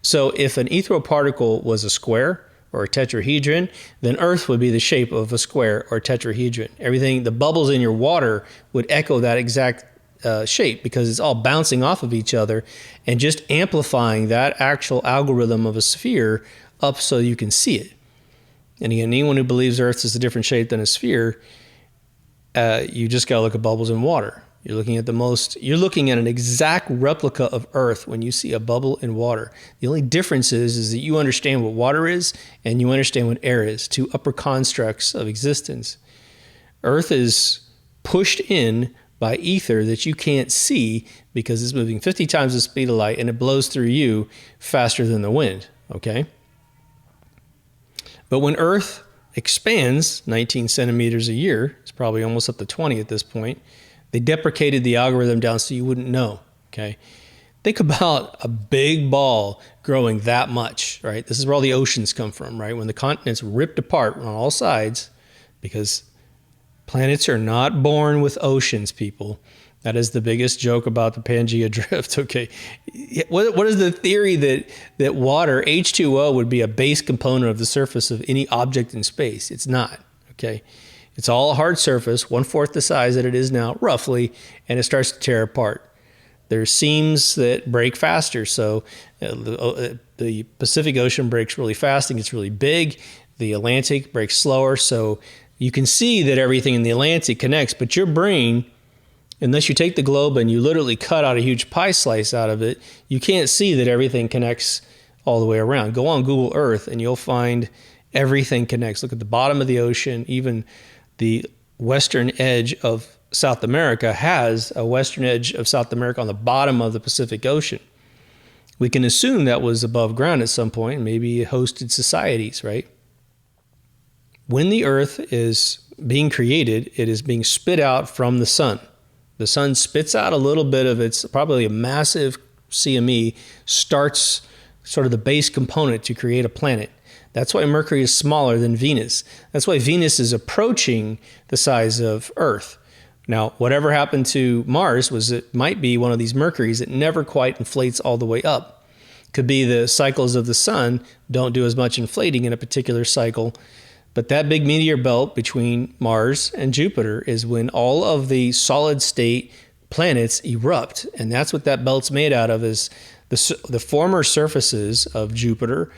So if an ethereal particle was a square, or a tetrahedron, then Earth would be the shape of a square or tetrahedron. Everything, the bubbles in your water would echo that exact shape because it's all bouncing off of each other and just amplifying that actual algorithm of a sphere up so you can see it. And again, anyone who believes Earth is a different shape than a sphere, you just got to look at bubbles in water. You're looking at an exact replica of Earth when you see a bubble in water. The only difference is that you understand what water is and you understand what air is, two upper constructs of existence. Earth is pushed in by ether that you can't see because it's moving 50 times the speed of light and it blows through you faster than the wind, okay? But when Earth expands 19 centimeters a year, it's probably almost up to 20 at this point, they deprecated the algorithm down so you wouldn't know, okay? Think about a big ball growing that much, right? This is where all the oceans come from, right? When the continents ripped apart on all sides, because planets are not born with oceans, people. That is the biggest joke about the Pangea drift, okay? What is the theory that water, H2O, would be a base component of the surface of any object in space? It's not, okay? It's all a hard surface, 1/4 the size that it is now, roughly, and it starts to tear apart. There's seams that break faster, so the Pacific Ocean breaks really fast and gets really big. The Atlantic breaks slower, so you can see that everything in the Atlantic connects, but your brain, unless you take the globe and you literally cut out a huge pie slice out of it, you can't see that everything connects all the way around. Go on Google Earth and you'll find everything connects. Look at the bottom of the ocean. Even the western edge of South America has a western edge of South America on the bottom of the Pacific Ocean. We can assume that was above ground at some point, maybe it hosted societies, right? When the Earth is being created, it is being spit out from the sun. The sun spits out a little bit of its, probably a massive CME, starts sort of the base component to create a planet. That's why Mercury is smaller than Venus. That's why Venus is approaching the size of Earth. Now, whatever happened to Mars was it might be one of these Mercuries that never quite inflates all the way up. Could be the cycles of the sun don't do as much inflating in a particular cycle. But that big meteor belt between Mars and Jupiter is when all of the solid state planets erupt. And that's what that belt's made out of, is the former surfaces of Jupiter,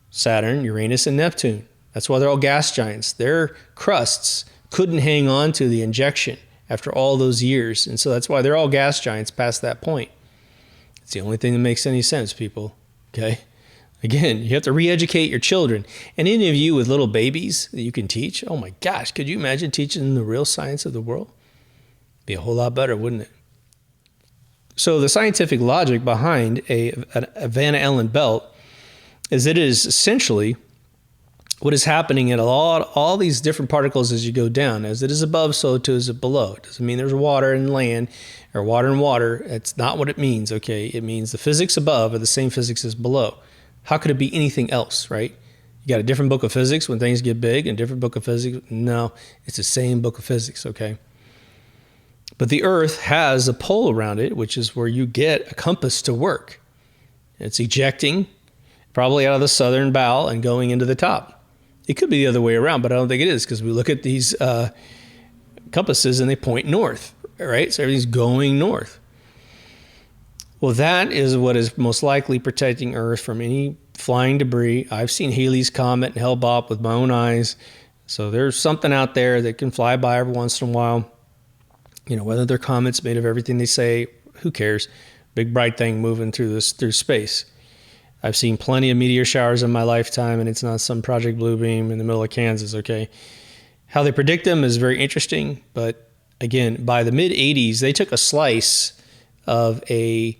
Saturn, Uranus, and Neptune. That's why they're all gas giants. Their crusts couldn't hang on to the injection after all those years. And so that's why they're all gas giants past that point. It's the only thing that makes any sense, people. Okay? Again, you have to re-educate your children. And any of you with little babies that you can teach, oh my gosh, could you imagine teaching them the real science of the world? Be a whole lot better, wouldn't it? So the scientific logic behind a Van Allen belt is it is essentially what is happening in all these different particles as you go down. As it is above, so too is it below. It doesn't mean there's water and land or water and water. It's not what it means, okay? It means the physics above are the same physics as below. How could it be anything else, right? You got a different book of physics when things get big and a different book of physics. No, it's the same book of physics, okay? But the Earth has a pole around it, which is where you get a compass to work. It's ejecting probably out of the southern bow and going into the top. It could be the other way around, but I don't think it is, because we look at these compasses and they point north, right? So everything's going north. Well, that is what is most likely protecting Earth from any flying debris. I've seen Halley's Comet and Hale-Bopp with my own eyes. So there's something out there that can fly by every once in a while. You know, whether they're comets made of everything they say, who cares? Big bright thing moving through space. I've seen plenty of meteor showers in my lifetime, and it's not some Project Bluebeam in the middle of Kansas, okay? How they predict them is very interesting, but again, by the mid-'80s, they took a slice of a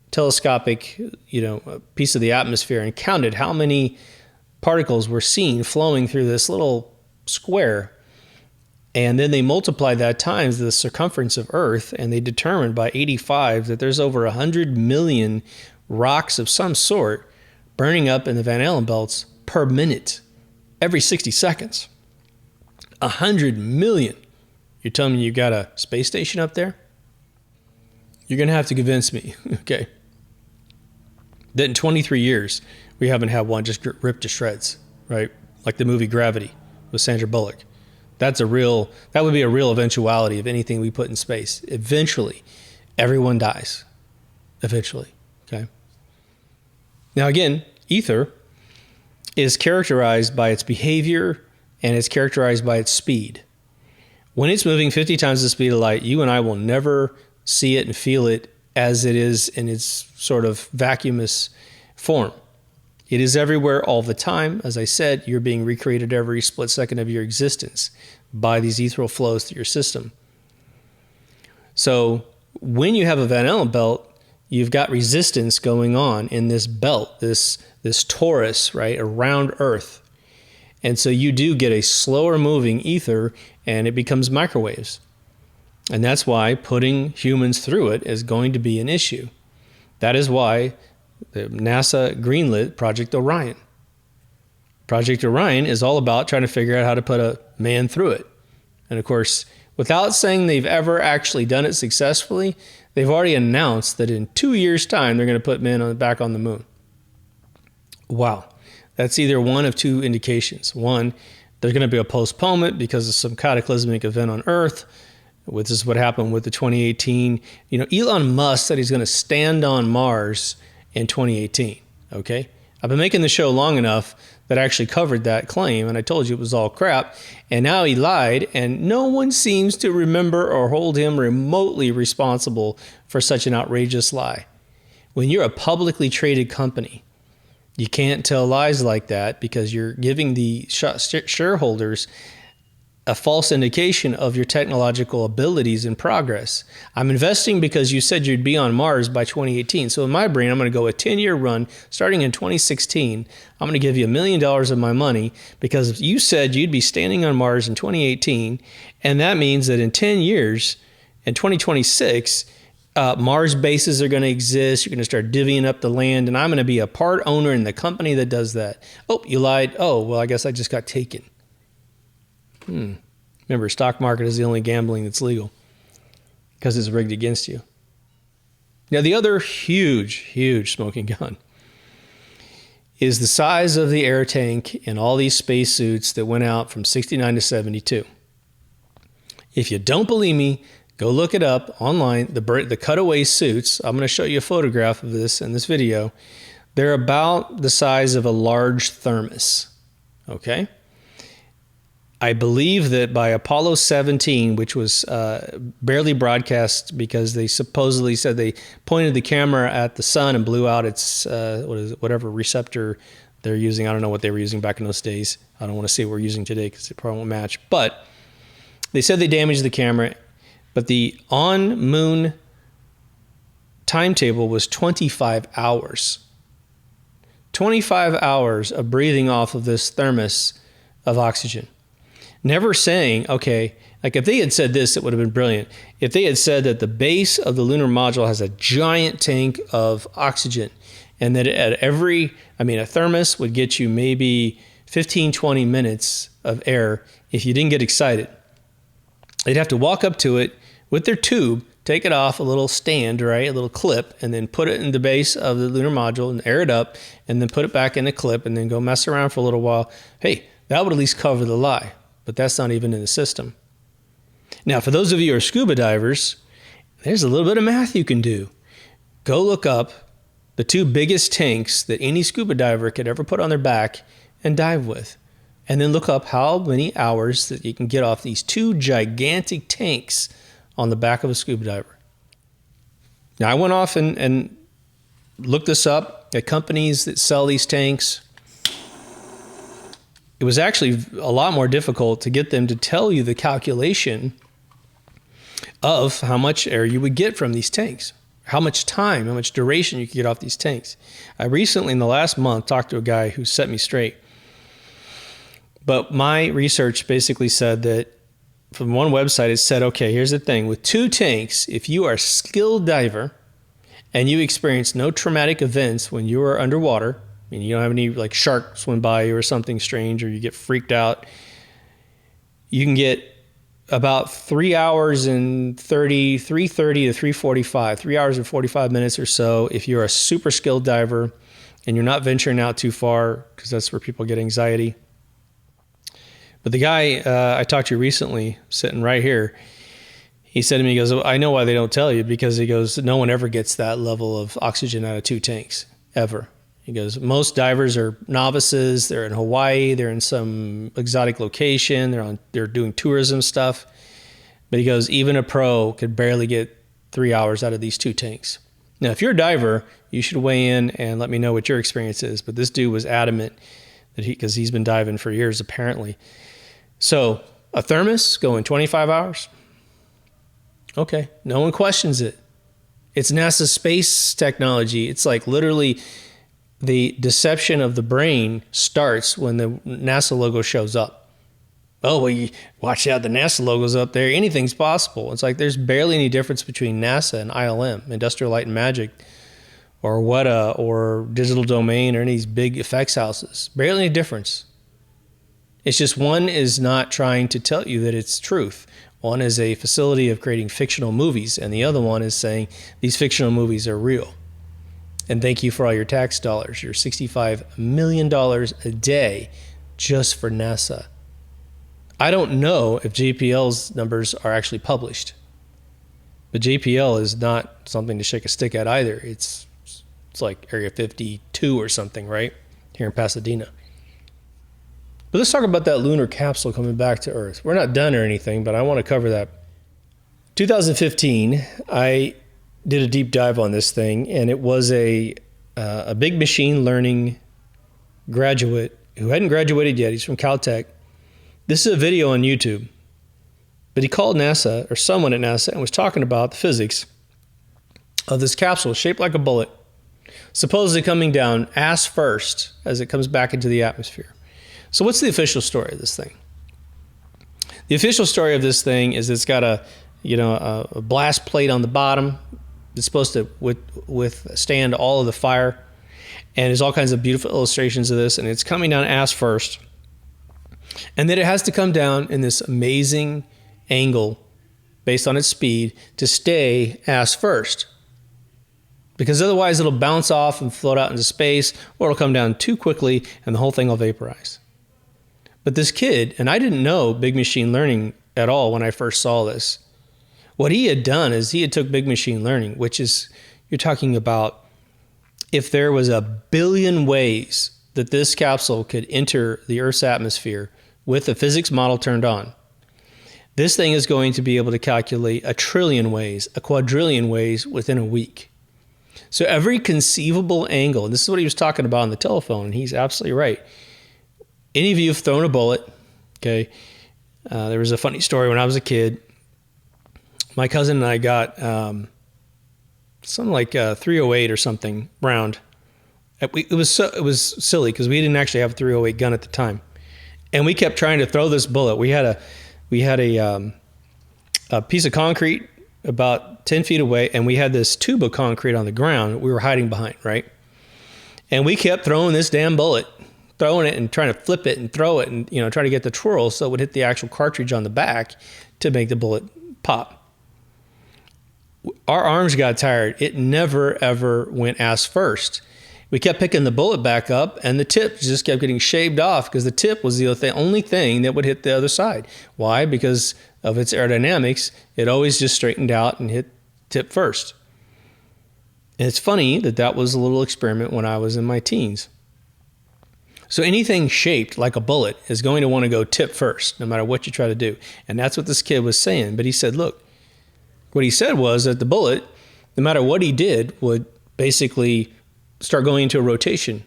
telescopic, a piece of the atmosphere and counted how many particles were seen flowing through this little square. And then they multiplied that times the circumference of Earth, and they determined by 85 that there's over 100 million rocks of some sort burning up in the Van Allen belts per minute, every 60 seconds. 100 million. You're telling me you got a space station up there? You're going to have to convince me, okay, that in 23 years, we haven't had one just ripped to shreds. right? Like the movie Gravity with Sandra Bullock. That would be a real eventuality of anything we put in space. Eventually, everyone dies. Eventually, okay? Now again, ether is characterized by its behavior and it's characterized by its speed. When it's moving 50 times the speed of light, you and I will never see it and feel it as it is in its sort of vacuumous form. It is everywhere all the time. As I said, you're being recreated every split second of your existence by these ethereal flows through your system. So when you have a Van Allen belt, you've got resistance going on in this belt, this torus, right, around Earth. And so you do get a slower moving ether and it becomes microwaves. And that's why putting humans through it is going to be an issue. That is why NASA greenlit Project Orion. Project Orion is all about trying to figure out how to put a man through it. And of course, without saying they've ever actually done it successfully, they've already announced that in 2 years' time, they're going to put men back on the moon. Wow. That's either one of two indications. One, there's going to be a postponement because of some cataclysmic event on Earth. This is what happened with the 2018. Elon Musk said he's going to stand on Mars in 2018. Okay. I've been making the show long enough that I actually covered that claim, and I told you it was all crap. And now he lied, and no one seems to remember or hold him remotely responsible for such an outrageous lie. When you're a publicly traded company, you can't tell lies like that because you're giving the shareholders a false indication of your technological abilities and progress. I'm investing because you said you'd be on Mars by 2018. So in my brain, I'm going to go a 10-year run starting in 2016. I'm going to give you $1 million of my money because you said you'd be standing on Mars in 2018. And that means that in 10 years, in 2026, Mars bases are going to exist. You're going to start divvying up the land, and I'm going to be a part owner in the company that does that. Oh, you lied. Oh, well, I guess I just got taken. Remember, stock market is the only gambling that's legal because it's rigged against you. Now, the other huge smoking gun is the size of the air tank in all these spacesuits that went out from 69 to 72. If you don't believe me, go look it up online, the cutaway suits. I'm going to show you a photograph of this in this video. They're about the size of a large thermos, okay? I believe that by Apollo 17, which was barely broadcast because they supposedly said they pointed the camera at the sun and blew out its, whatever receptor they're using. I don't know what they were using back in those days. I don't want to say what we're using today because it probably won't match. But they said they damaged the camera. But the on-moon timetable was 25 hours. 25 hours of breathing off of this thermos of oxygen. Never saying, okay, like if they had said this, it would have been brilliant. If they had said that the base of the lunar module has a giant tank of oxygen and that at a thermos would get you maybe 15, 20 minutes of air if you didn't get excited. They'd have to walk up to it with their tube, take it off a little stand, right, a little clip, and then put it in the base of the lunar module and air it up, and then put it back in the clip and then go mess around for a little while. Hey, that would at least cover the lie. But that's not even in the system. Now, for those of you who are scuba divers, there's a little bit of math you can do. Go look up the two biggest tanks that any scuba diver could ever put on their back and dive with. And then look up how many hours that you can get off these two gigantic tanks on the back of a scuba diver. Now, I went off and looked this up at companies that sell these tanks. It was actually a lot more difficult to get them to tell you the calculation of how much air you would get from these tanks, how much time, how much duration you could get off these tanks. I recently, in the last month, talked to a guy who set me straight. But my research basically said that from one website, it said, okay, here's the thing. With two tanks, if you are a skilled diver and you experience no traumatic events when you are underwater, and you don't have any like shark swim by you or something strange, or you get freaked out, you can get about 3 hours and 3:30 to 3:45, 3 hours and 45 minutes or so if you're a super skilled diver and you're not venturing out too far because that's where people get anxiety. But the guy I talked to recently, sitting right here, he said to me, he goes, I know why they don't tell you, because he goes, no one ever gets that level of oxygen out of 2 tanks, ever. He goes, most divers are novices. They're in Hawaii. They're in some exotic location. They're doing tourism stuff. But he goes, even a pro could barely get 3 hours out of these 2 tanks. Now, if you're a diver, you should weigh in and let me know what your experience is. But this dude was adamant that because he's been diving for years, apparently. So a thermos going 25 hours. Okay. No one questions it. It's NASA space technology. It's like literally the deception of the brain starts when the NASA logo shows up. Oh, well, you watch out, the NASA logo's up there. Anything's possible. It's like there's barely any difference between NASA and ILM, Industrial Light and Magic, or Weta, or Digital Domain, or any of these big effects houses. Barely any difference. It's just one is not trying to tell you that it's truth. One is a facility of creating fictional movies, and the other one is saying these fictional movies are real. And thank you for all your tax dollars, your $65 million a day just for NASA. I don't know if JPL's numbers are actually published, but JPL is not something to shake a stick at either. It's like Area 52 or something, right? Here in Pasadena. But let's talk about that lunar capsule coming back to Earth. We're not done or anything, but I want to cover that. 2015, I did a deep dive on this thing, and it was a big machine learning graduate who hadn't graduated yet. He's from Caltech. This is a video on YouTube, but he called NASA, or someone at NASA, and was talking about the physics of this capsule shaped like a bullet, supposedly coming down ass first as it comes back into the atmosphere. So what's the official story of this thing? The official story of this thing is it's got a blast plate on the bottom. It's supposed to withstand all of the fire. And there's all kinds of beautiful illustrations of this. And it's coming down ass first. And then it has to come down in this amazing angle based on its speed to stay ass first. Because otherwise it'll bounce off and float out into space, or it'll come down too quickly and the whole thing will vaporize. But this kid, and I didn't know big machine learning at all when I first saw this. What he had done is he had took big machine learning, which is, you're talking about if there was 1 billion ways that this capsule could enter the Earth's atmosphere with the physics model turned on, this thing is going to be able to calculate 1 trillion ways, 1 quadrillion ways within a week. So every conceivable angle, and this is what he was talking about on the telephone, and he's absolutely right. Any of you have thrown a bullet, okay? There was a funny story when I was a kid. My cousin and I got something like 308 or something round. It was silly because we didn't actually have a 308 gun at the time, and we kept trying to throw this bullet. We had a piece of concrete about 10 feet away, and we had this tube of concrete on the ground we were hiding behind, right? And we kept throwing this damn bullet, throwing it and trying to flip it and throw it and, try to get the twirl so it would hit the actual cartridge on the back to make the bullet pop. Our arms got tired. It never, ever went ass first. We kept picking the bullet back up, and the tip just kept getting shaved off because the tip was the only thing that would hit the other side. Why? Because of its aerodynamics, it always just straightened out and hit tip first. And it's funny that was a little experiment when I was in my teens. So anything shaped like a bullet is going to want to go tip first, no matter what you try to do. And that's what this kid was saying. But he said, look, what he said was that the bullet, no matter what he did, would basically start going into a rotation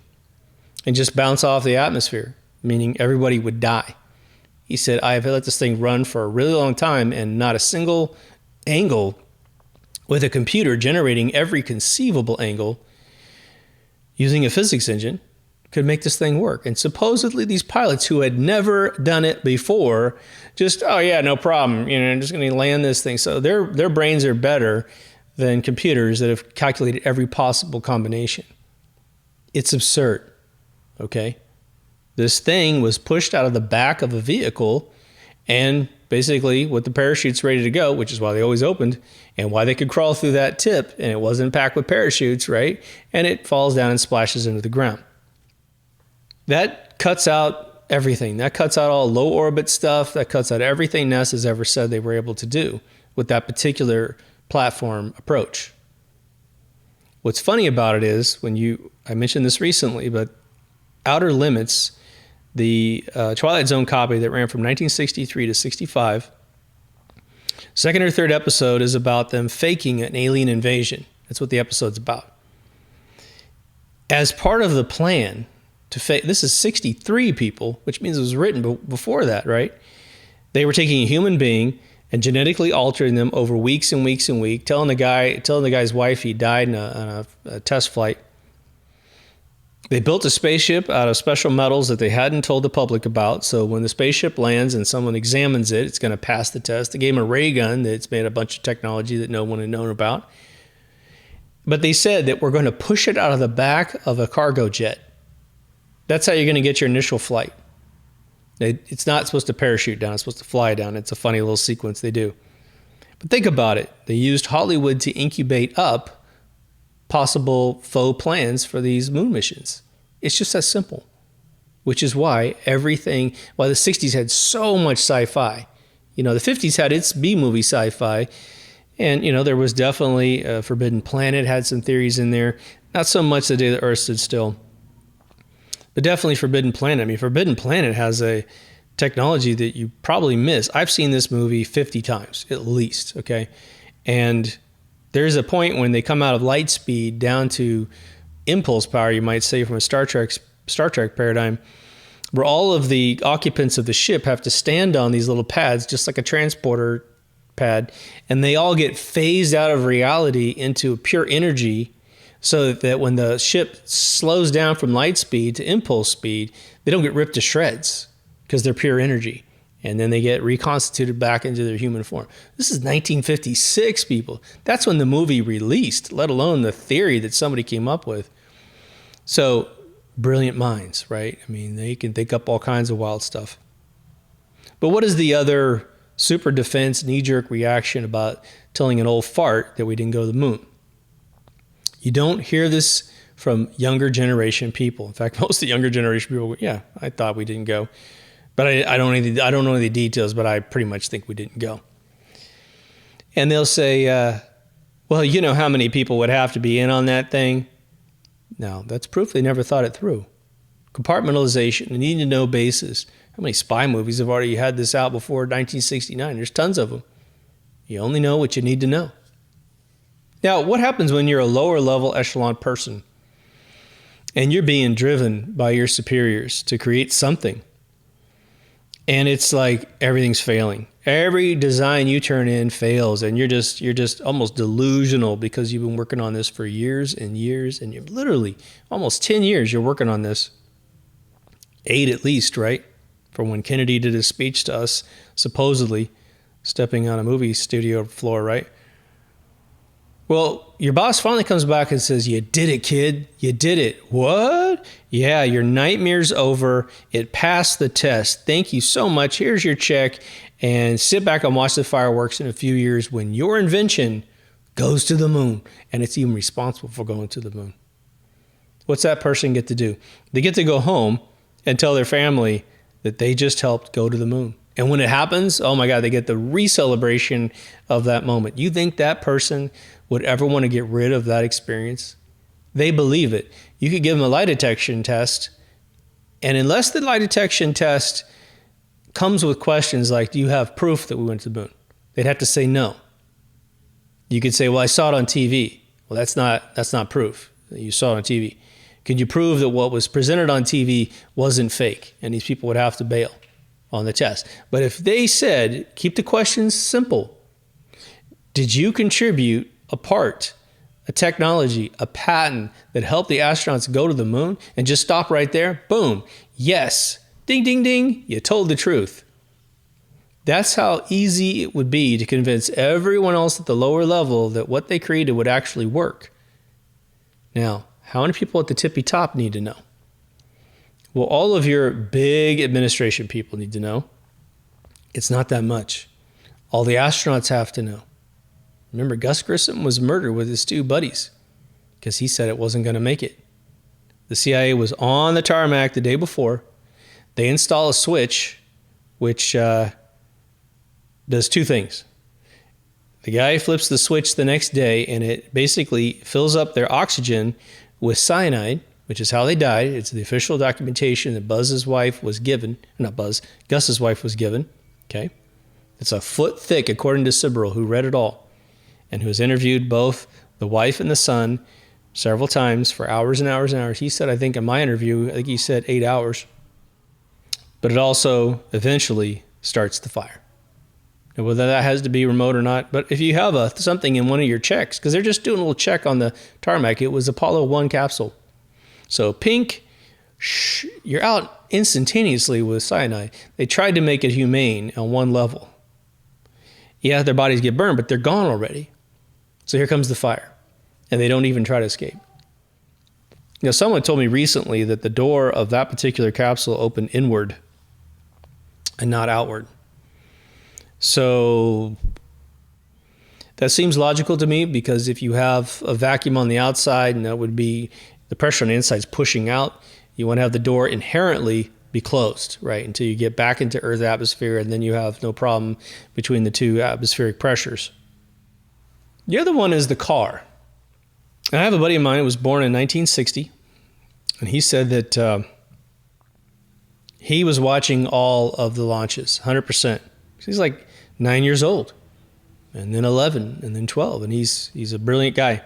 and just bounce off the atmosphere, meaning everybody would die. He said, I have let this thing run for a really long time, and not a single angle with a computer generating every conceivable angle using a physics engine could make this thing work. And supposedly these pilots who had never done it before just, oh yeah, no problem. I'm just going to land this thing. So their brains are better than computers that have calculated every possible combination. It's absurd. Okay. This thing was pushed out of the back of a vehicle and basically with the parachutes ready to go, which is why they always opened and why they could crawl through that tip, and it wasn't packed with parachutes, right? And it falls down and splashes into the ground. That cuts out everything. That cuts out all low orbit stuff. That cuts out everything NASA's ever said they were able to do with that particular platform approach. What's funny about it is I mentioned this recently, but Outer Limits, the Twilight Zone copy that ran from 1963 to 65, second or third episode is about them faking an alien invasion. That's what the episode's about. As part of the plan to fake, this is 63 people, which means it was written before that, right? They were taking a human being and genetically altering them over weeks and weeks and weeks, telling the guy's wife he died on a test flight. They built a spaceship out of special metals that they hadn't told the public about. So when the spaceship lands and someone examines it, it's going to pass the test. They gave him a ray gun that's made a bunch of technology that no one had known about. But they said that we're going to push it out of the back of a cargo jet. That's how you're going to get your initial flight. It's not supposed to parachute down. It's supposed to fly down. It's a funny little sequence they do. But think about it. They used Hollywood to incubate up possible faux plans for these moon missions. It's just that simple, which is why the 60s had so much sci-fi. The 50s had its B-movie sci-fi, and, there was definitely Forbidden Planet had some theories in there. Not so much The Day the Earth Stood Still, but definitely Forbidden Planet. I mean, Forbidden Planet has a technology that you probably miss. I've seen this movie 50 times, at least, okay? And there's a point when they come out of light speed down to impulse power, you might say, from a Star Trek paradigm, where all of the occupants of the ship have to stand on these little pads, just like a transporter pad, and they all get phased out of reality into pure energy, so that when the ship slows down from light speed to impulse speed, they don't get ripped to shreds because they're pure energy. And then they get reconstituted back into their human form. This is 1956, people. That's when the movie released, let alone the theory that somebody came up with. So, brilliant minds, right? I mean, they can think up all kinds of wild stuff. But what is the other super defense knee-jerk reaction about telling an old fart that we didn't go to the moon? You don't hear this from younger generation people. In fact, most of the younger generation people go, yeah, I thought we didn't go. But I don't know any details, but I pretty much think we didn't go. And they'll say, well, you know how many people would have to be in on that thing? No, that's proof they never thought it through. Compartmentalization, a need-to-know basis. How many spy movies have already had this out before 1969? There's tons of them. You only know what you need to know. Now, what happens when you're a lower level echelon person and you're being driven by your superiors to create something, and it's like everything's failing? Every design you turn in fails, and you're just almost delusional because you've been working on this for years and years, and you're literally almost 10 years you're working on this. 8 at least, right? From when Kennedy did his speech to us, supposedly stepping on a movie studio floor, right? Well, your boss finally comes back and says, you did it, kid. You did it. What? Yeah, your nightmare's over. It passed the test. Thank you so much. Here's your check. And sit back and watch the fireworks in a few years when your invention goes to the moon. And it's even responsible for going to the moon. What's that person get to do? They get to go home and tell their family that they just helped go to the moon. And when it happens, oh my God, they get the re-celebration of that moment. You think that person would ever want to get rid of that experience? They believe it. You could give them a lie detection test, and unless the lie detection test comes with questions like, do you have proof that we went to the moon? They'd have to say no. You could say, well, I saw it on TV. Well, that's not proof. You saw it on TV. Can you prove that what was presented on TV wasn't fake? And these people would have to bail on the test. But if they said, keep the questions simple. Did you contribute a part, a technology, a patent that helped the astronauts go to the moon, and just stop right there? Boom. Yes. Ding, ding, ding. You told the truth. That's how easy it would be to convince everyone else at the lower level that what they created would actually work. Now, how many people at the tippy top need to know? Well, all of your big administration people need to know. It's not that much. All the astronauts have to know. Remember, Gus Grissom was murdered with his two buddies because he said it wasn't going to make it. The CIA was on the tarmac the day before. They install a switch which does two things. The guy flips the switch the next day, and it basically fills up their oxygen with cyanide, which is how they died. It's the official documentation that Gus's wife was given. Okay. It's a foot thick, according to Sibrel, who read it all and who has interviewed both the wife and the son several times for hours and hours and hours. He said, I think in my interview, he said 8 hours. But it also eventually starts the fire. And whether that has to be remote or not, but if you have something in one of your checks, because they're just doing a little check on the tarmac, it was Apollo 1 capsule. So pink, you're out instantaneously with cyanide. They tried to make it humane on one level. Yeah, their bodies get burned, but they're gone already. So here comes the fire, and they don't even try to escape. Someone told me recently that the door of that particular capsule opened inward and not outward. So that seems logical to me, because if you have a vacuum on the outside, and that would be the pressure on the inside is pushing out, you want to have the door inherently be closed, right, until you get back into Earth atmosphere, and then you have no problem between the two atmospheric pressures. The other one is the car. And I have a buddy of mine who was born in 1960, and he said that he was watching all of the launches, 100%. He's like 9 years old, and then 11, and then 12, and he's a brilliant guy.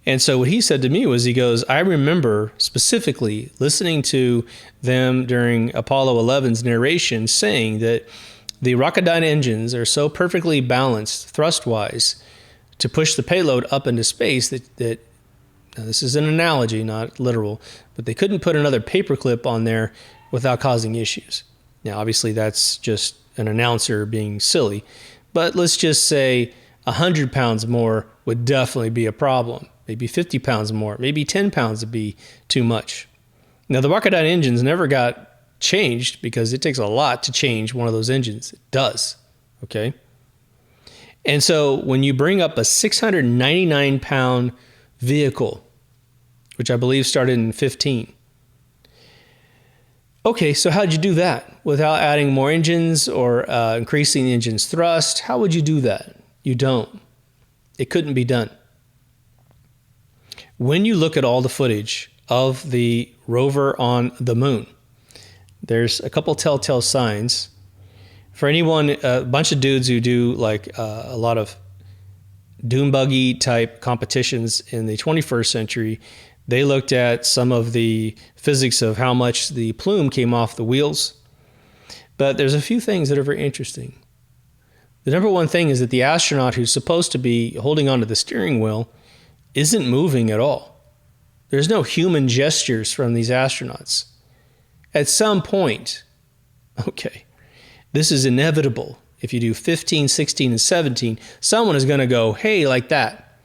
And so what he said to me was, he goes, I remember specifically listening to them during Apollo 11's narration saying that the Rocketdyne engines are so perfectly balanced thrust-wise to push the payload up into space that now this is an analogy, not literal, but they couldn't put another paperclip on there without causing issues. Now, obviously, that's just an announcer being silly, but let's just say 100 pounds more would definitely be a problem. Maybe 50 pounds more, maybe 10 pounds would be too much. Now, the Rocketdyne engines never got changed because it takes a lot to change one of those engines. It does, okay? And so when you bring up a 699-pound vehicle, which I believe started in 15, okay, so how'd you do that without adding more engines or increasing the engine's thrust? How would you do that? You don't. It couldn't be done. When you look at all the footage of the rover on the moon, there's a couple telltale signs. For anyone, a bunch of dudes who do like a lot of dune buggy type competitions in the 21st century, they looked at some of the physics of how much the plume came off the wheels. But there's a few things that are very interesting. The number one thing is that the astronaut who's supposed to be holding onto the steering wheel isn't moving at all. There's no human gestures from these astronauts. At some point, okay, this is inevitable. If you do 15, 16, and 17, someone is going to go, hey, like that,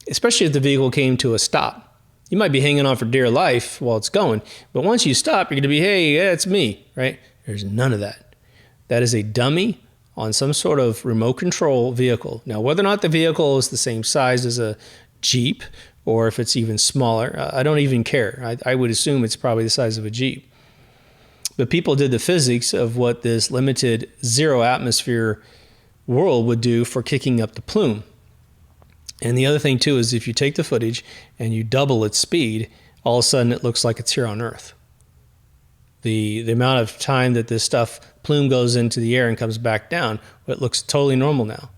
especially if the vehicle came to a stop. You might be hanging on for dear life while it's going, but once you stop, you're going to be, hey, yeah, it's me, right? There's none of that. That is a dummy on some sort of remote control vehicle. Now, whether or not the vehicle is the same size as a Jeep, or if it's even smaller, I don't even care. I would assume it's probably the size of a Jeep. But people did the physics of what this limited zero atmosphere world would do for kicking up the plume. And the other thing too is if you take the footage and you double its speed, all of a sudden it looks like it's here on Earth. The amount of time that this plume goes into the air and comes back down, it looks totally normal now.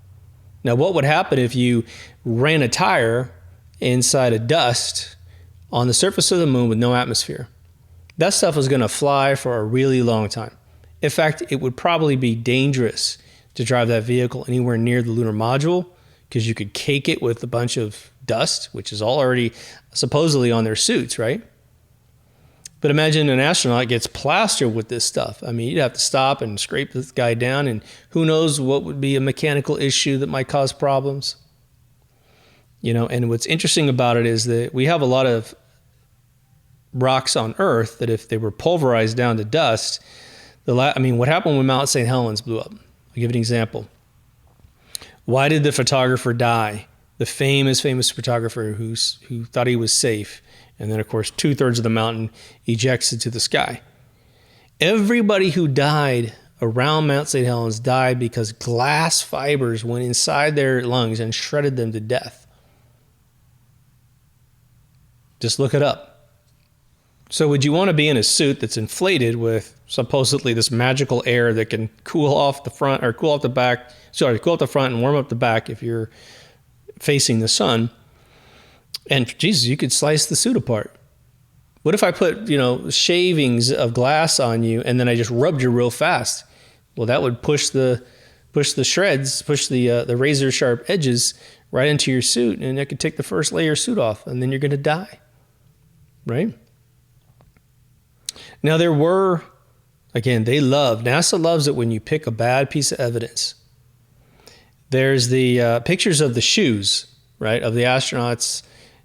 Now, what would happen if you ran a tire inside of dust on the surface of the moon with no atmosphere? That stuff is going to fly for a really long time. In fact, it would probably be dangerous to drive that vehicle anywhere near the lunar module because you could cake it with a bunch of dust, which is all already supposedly on their suits, right? But imagine an astronaut gets plastered with this stuff. I mean, you'd have to stop and scrape this guy down, and who knows what would be a mechanical issue that might cause problems. And what's interesting about it is that we have a lot of rocks on Earth that if they were pulverized down to dust, What happened when Mount St. Helens blew up? I'll give you an example. Why did the photographer die? The famous photographer who thought he was safe. And then, of course, 2/3 of the mountain ejects into the sky. Everybody who died around Mount St. Helens died because glass fibers went inside their lungs and shredded them to death. Just look it up. So would you want to be in a suit that's inflated with supposedly this magical air that can cool off the front and warm up the back if you're facing the sun? And Jesus, you could slice the suit apart. What if I put, shavings of glass on you and then I just rubbed you real fast? Well, that would push the shreds, the razor sharp edges right into your suit, and that could take the first layer of suit off, and then you're going to die, right? Now NASA loves it when you pick a bad piece of evidence. There's the pictures of the shoes, right, of the astronauts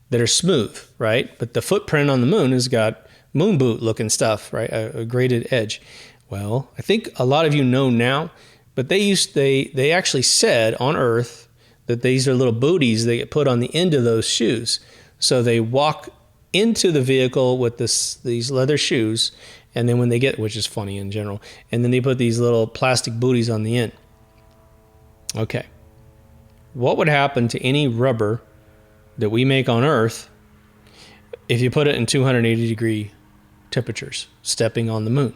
that are smooth, right? But the footprint on the moon has got moon boot looking stuff, right? A graded edge. Well, I think a lot of you know now, but they actually said on Earth that these are little booties they get put on the end of those shoes. So they walk into the vehicle with these leather shoes, and then when they get, which is funny in general, and then they put these little plastic booties on the end. Okay. What would happen to any rubber that we make on Earth if you put it in 280-degree temperatures, stepping on the moon?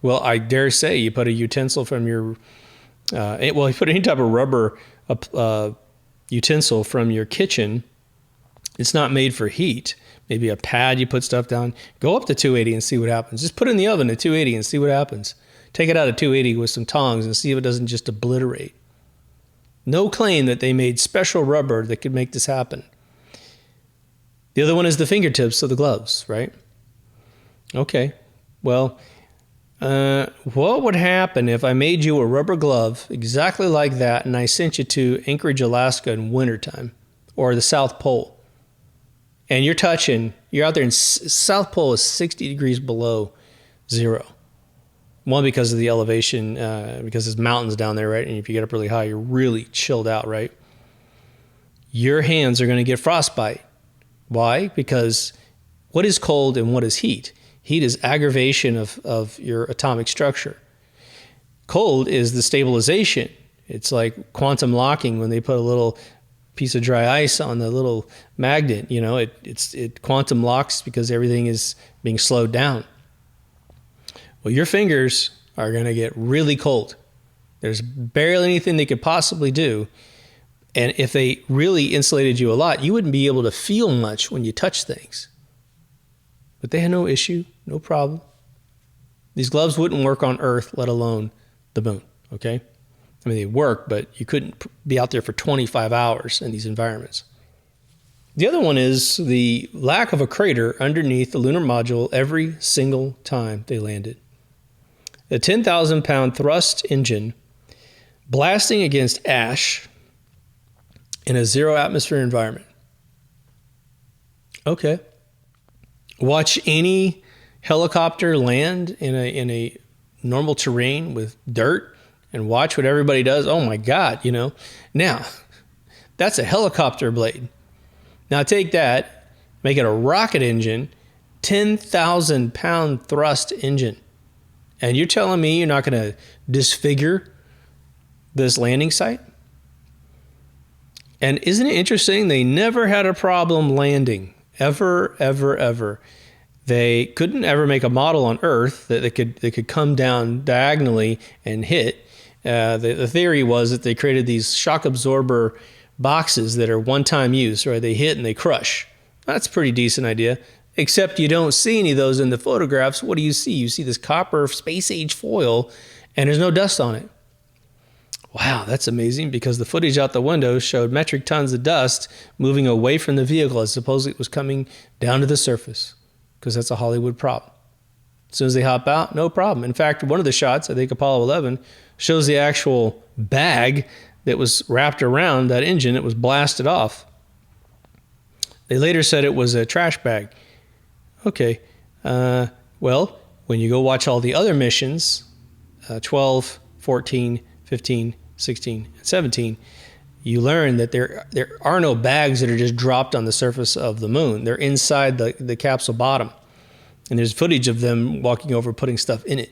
Well, I dare say you put a utensil from you put any type of rubber utensil from your kitchen. It's not made for heat. Maybe a pad you put stuff down. Go up to 280 and see what happens. Just put it in the oven at 280 and see what happens. Take it out at 280 with some tongs and see if it doesn't just obliterate. No claim that they made special rubber that could make this happen. The other one is the fingertips of the gloves, right? Okay. Well, what would happen if I made you a rubber glove exactly like that and I sent you to Anchorage, Alaska in wintertime, or the South Pole? And you're out there, and South Pole is 60 degrees below zero. One, because of the elevation, because there's mountains down there, right? And if you get up really high, you're really chilled out, right? Your hands are going to get frostbite. Why? Because what is cold and what is heat? Heat is aggravation of your atomic structure. Cold is the stabilization. It's like quantum locking when they put a little piece of dry ice on the little magnet. It quantum locks because everything is being slowed down. Well, your fingers are going to get really cold. There's barely anything they could possibly do. And if they really insulated you a lot, you wouldn't be able to feel much when you touch things. But they had no issue, no problem. These gloves wouldn't work on Earth, let alone the moon, okay? I mean, they work, but you couldn't be out there for 25 hours in these environments. The other one is the lack of a crater underneath the lunar module every single time they landed. A 10,000-pound thrust engine blasting against ash in a zero-atmosphere environment. Okay. Watch any helicopter land in a normal terrain with dirt and watch what everybody does. Oh, my God, Now, that's a helicopter blade. Now take that, make it a rocket engine, 10,000-pound thrust engine. And you're telling me you're not going to disfigure this landing site? And isn't it interesting? They never had a problem landing. Ever, ever, ever. They couldn't ever make a model on Earth that they could come down diagonally and hit. The theory was that they created these shock absorber boxes that are one-time use, right? They hit and they crush. That's a pretty decent idea. Except you don't see any of those in the photographs. What do you see? You see this copper space-age foil, and there's no dust on it. Wow, that's amazing, because the footage out the window showed metric tons of dust moving away from the vehicle as supposedly it was coming down to the surface, because that's a Hollywood prop. As soon as they hop out, no problem. In fact, one of the shots, I think Apollo 11, shows the actual bag that was wrapped around that engine that was blasted off. They later said it was a trash bag. Okay, well, when you go watch all the other missions, 12, 14, 15, 16, and 17, you learn that there are no bags that are just dropped on the surface of the moon. They're inside the capsule bottom. And there's footage of them walking over, putting stuff in it.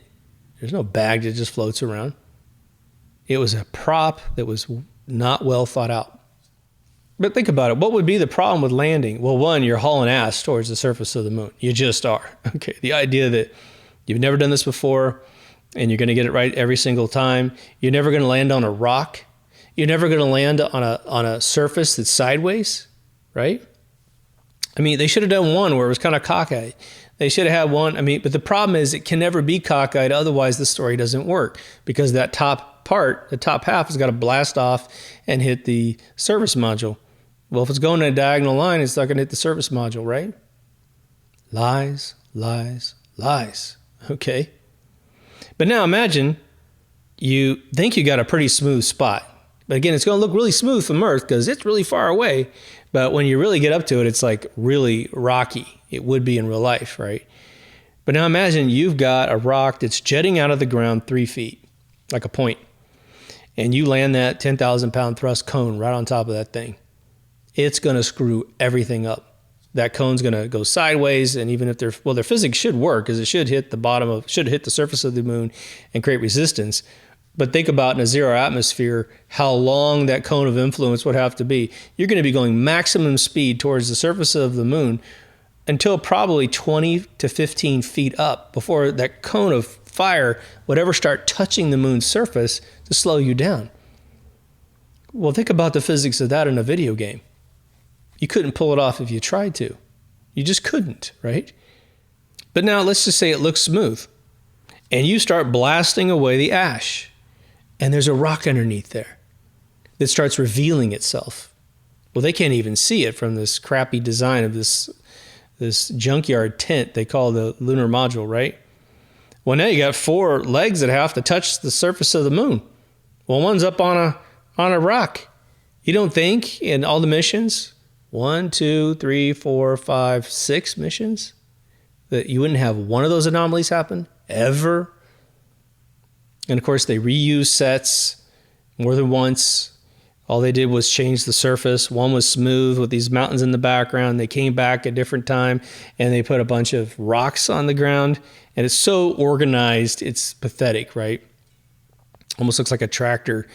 There's no bag that just floats around. It was a prop that was not well thought out. But think about it. What would be the problem with landing? Well, one, you're hauling ass towards the surface of the moon. You just are. Okay. The idea that you've never done this before and you're going to get it right every single time. You're never going to land on a rock. You're never going to land on a surface that's sideways, right? I mean, they should have done one where it was kind of cockeyed. They should have had one. I mean, but the problem is it can never be cockeyed. Otherwise, the story doesn't work because that top part, the top half, has got to blast off and hit the service module. Well, if it's going in a diagonal line, it's not going to hit the service module, right? Lies, lies, lies. Okay. But now imagine you think you got a pretty smooth spot. But again, it's going to look really smooth from Earth because it's really far away. But when you really get up to it, it's like really rocky. It would be in real life, right? But now imagine you've got a rock that's jetting out of the ground 3 feet, like a point. And you land that 10,000 pound thrust cone right on top of that thing. It's going to screw everything up. That cone's going to go sideways. And even if their physics should work because it should hit the surface of the moon and create resistance. But think about in a zero atmosphere, how long that cone of influence would have to be. You're going to be going maximum speed towards the surface of the moon until probably 20 to 15 feet up before that cone of fire would ever start touching the moon's surface to slow you down. Well, think about the physics of that in a video game. You couldn't pull it off if you tried to. You just couldn't, right? But now let's just say it looks smooth and you start blasting away the ash. And there's a rock underneath there that starts revealing itself. Well, they can't even see it from this crappy design of this junkyard tent they call the lunar module, right? Well, now you got 4 legs that have to touch the surface of the moon. Well, one's up on a rock. You don't think in all the missions, 1, 2, 3, 4, 5, 6 missions, that you wouldn't have one of those anomalies happen ever? And of course, they reuse sets more than once. All they did was change the surface. One was smooth with these mountains in the background. They came back a different time and they put a bunch of rocks on the ground. And it's so organized, it's pathetic, right? Almost looks like a tractor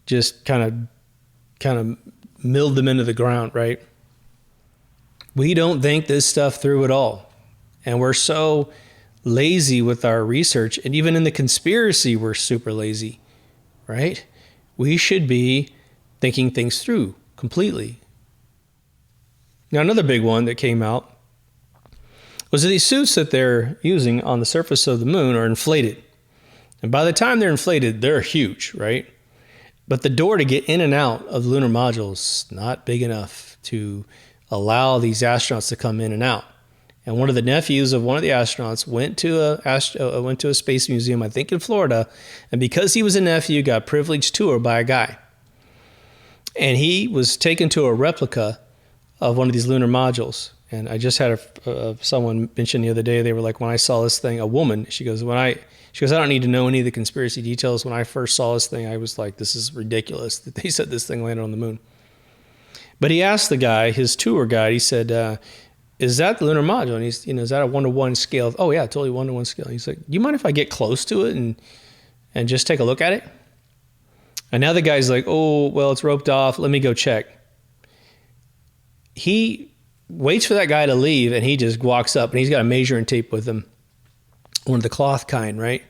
just kind of milled them into the ground, right? We don't think this stuff through at all. And we're so lazy with our research, and even in the conspiracy, we're super lazy, right? We should be thinking things through completely. Now, another big one that came out was that these suits that they're using on the surface of the moon are inflated. And by the time they're inflated, they're huge, right? But the door to get in and out of the lunar module is not big enough to allow these astronauts to come in and out. And one of the nephews of one of the astronauts went to a space museum, I think in Florida, and because he was a nephew, got a privileged tour by a guy. And he was taken to a replica of one of these lunar modules. And I just had someone mention the other day, they were like, when I saw this thing, a woman, she goes, I don't need to know any of the conspiracy details. When I first saw this thing, I was like, this is ridiculous that they said this thing landed on the moon. But he asked the guy, his tour guide, he said, is that the lunar module? And he's, is that a 1-to-1 scale? Oh yeah, totally 1-to-1 scale. He's like, do you mind if I get close to it and just take a look at it? And now the guy's like, oh, well, it's roped off. Let me go check. He waits for that guy to leave and he just walks up and he's got a measuring tape with him. One of the cloth kind, right?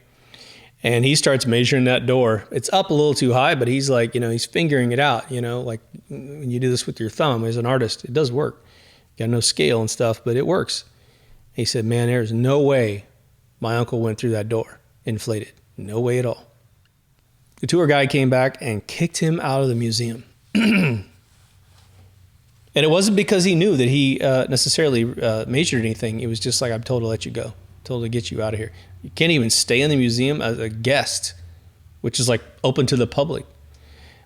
And he starts measuring that door. It's up a little too high, but he's like, he's fingering it out, like when you do this with your thumb as an artist, it does work. Got no scale and stuff, but it works. He said, man, there's no way my uncle went through that door inflated. No way at all. The tour guide came back and kicked him out of the museum. And it wasn't because he knew that he necessarily measured anything. It was just like, I'm told to let you go. Told to get you out of here. You can't even stay in the museum as a guest, which is like open to the public.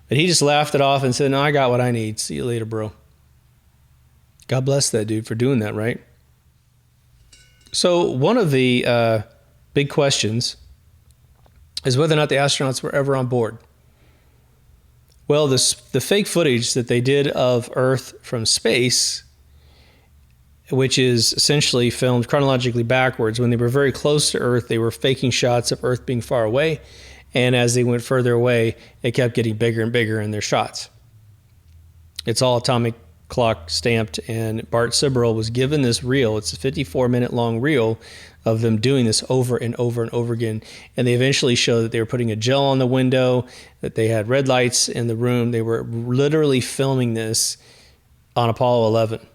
But he just laughed it off and said, no, I got what I need. See you later, bro. God bless that dude for doing that, right? So one of the big questions, is whether or not the astronauts were ever on board. Well, the fake footage that they did of Earth from space, which is essentially filmed chronologically backwards. When they were very close to Earth, they were faking shots of Earth being far away. And as they went further away, it kept getting bigger and bigger in their shots. It's all atomic clock stamped, and Bart Sibrel was given this reel. It's a 54-minute long reel of them doing this over and over and over again. And they eventually showed that they were putting a gel on the window, that they had red lights in the room. They were literally filming this on Apollo 11.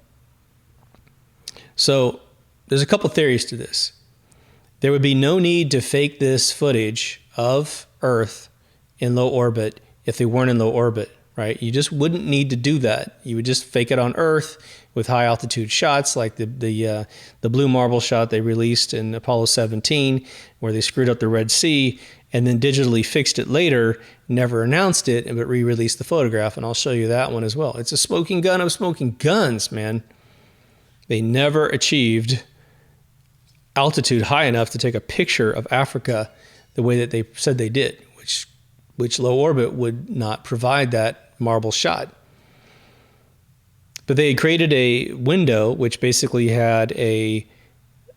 So there's a couple theories to this. There would be no need to fake this footage of Earth in low orbit if they weren't in low orbit, right? You just wouldn't need to do that. You would just fake it on Earth with high altitude shots, like the blue marble shot they released in Apollo 17, where they screwed up the Red Sea and then digitally fixed it later, never announced it, but re-released the photograph. And I'll show you that one as well. It's a smoking gun of smoking guns, man. They never achieved altitude high enough to take a picture of Africa the way that they said they did, which low orbit would not provide that marble shot. But they created a window which basically had a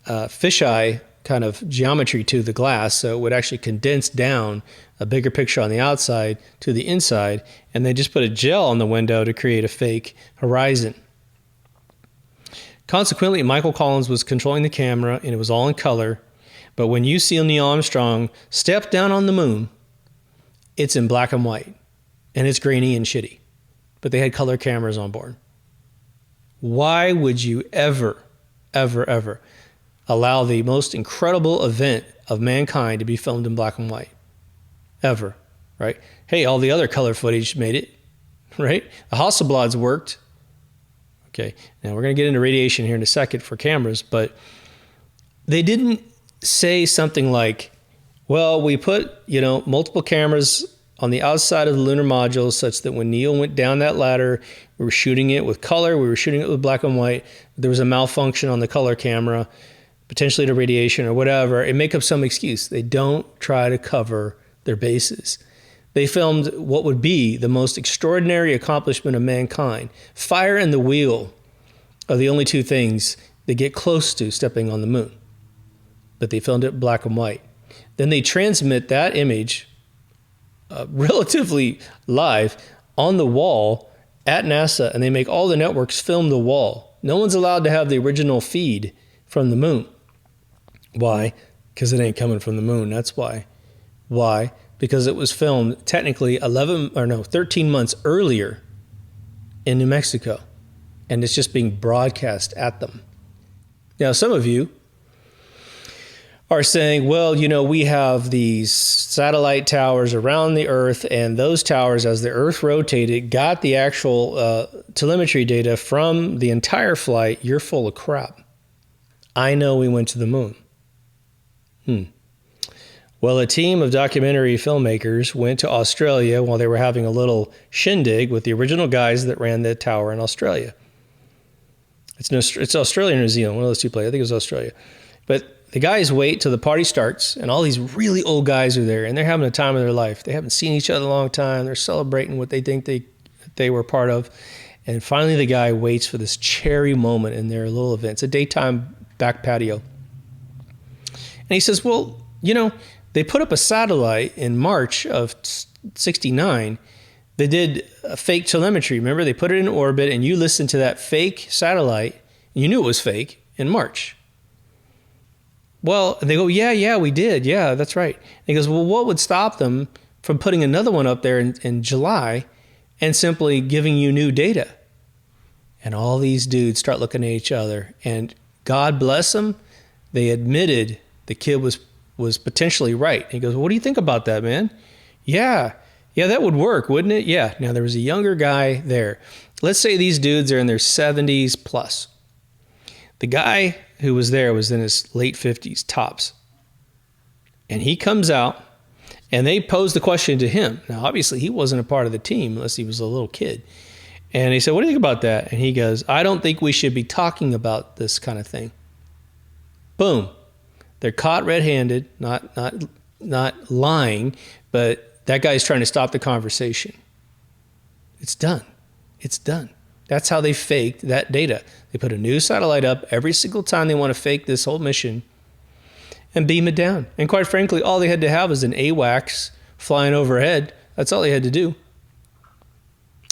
fisheye kind of geometry to the glass, so it would actually condense down a bigger picture on the outside to the inside, and they just put a gel on the window to create a fake horizon. Consequently, Michael Collins was controlling the camera, and it was all in color. But when you see Neil Armstrong step down on the moon, it's in black and white, and it's grainy and shitty. But they had color cameras on board. Why would you ever, ever, ever allow the most incredible event of mankind to be filmed in black and white? Ever, right? Hey, all the other color footage made it, right? The Hasselblads worked. Okay, now we're going to get into radiation here in a second for cameras, but they didn't say something like, well, we put, multiple cameras on the outside of the lunar module such that when Neil went down that ladder, we were shooting it with color, we were shooting it with black and white. There was a malfunction on the color camera, potentially to radiation or whatever, and make up some excuse. They don't try to cover their bases. They filmed what would be the most extraordinary accomplishment of mankind. Fire and the wheel are the only two things they get close to stepping on the moon. But they filmed it black and white. Then they transmit that image relatively live on the wall at NASA, and they make all the networks film the wall. No one's allowed to have the original feed from the moon. Why? Because it ain't coming from the moon. That's why. Why? Because it was filmed technically 13 months earlier in New Mexico, and it's just being broadcast at them. Now, some of you are saying, well, we have these satellite towers around the Earth, and those towers, as the Earth rotated, got the actual telemetry data from the entire flight. You're full of crap. I know we went to the moon. Well, a team of documentary filmmakers went to Australia while they were having a little shindig with the original guys that ran the tower in Australia. It's Australia or New Zealand, one of those two places. I think it was Australia. But the guys wait till the party starts, and all these really old guys are there, and they're having a time of their life. They haven't seen each other in a long time. They're celebrating what they think they were part of. And finally, the guy waits for this cherry moment in their little event. It's a daytime back patio. And he says, well, they put up a satellite in March of 69. They did a fake telemetry. Remember, they put it in orbit, and you listened to that fake satellite, and you knew it was fake in March. Well, they go, yeah, we did. Yeah, that's right. And he goes, well, what would stop them from putting another one up there in July and simply giving you new data? And all these dudes start looking at each other, and God bless them, they admitted the kid was potentially right. And he goes, well, what do you think about that, man? Yeah, that would work, wouldn't it? Yeah. Now, there was a younger guy there. Let's say these dudes are in their 70s plus. The guy who was there was in his late 50s, tops. And he comes out, and they pose the question to him. Now, obviously, he wasn't a part of the team unless he was a little kid. And he said, what do you think about that? And he goes, I don't think we should be talking about this kind of thing. Boom. They're caught red-handed, not lying, but that guy's trying to stop the conversation. It's done. It's done. That's how they faked that data. They put a new satellite up every single time they want to fake this whole mission and beam it down. And quite frankly, all they had to have was an AWACS flying overhead. That's all they had to do.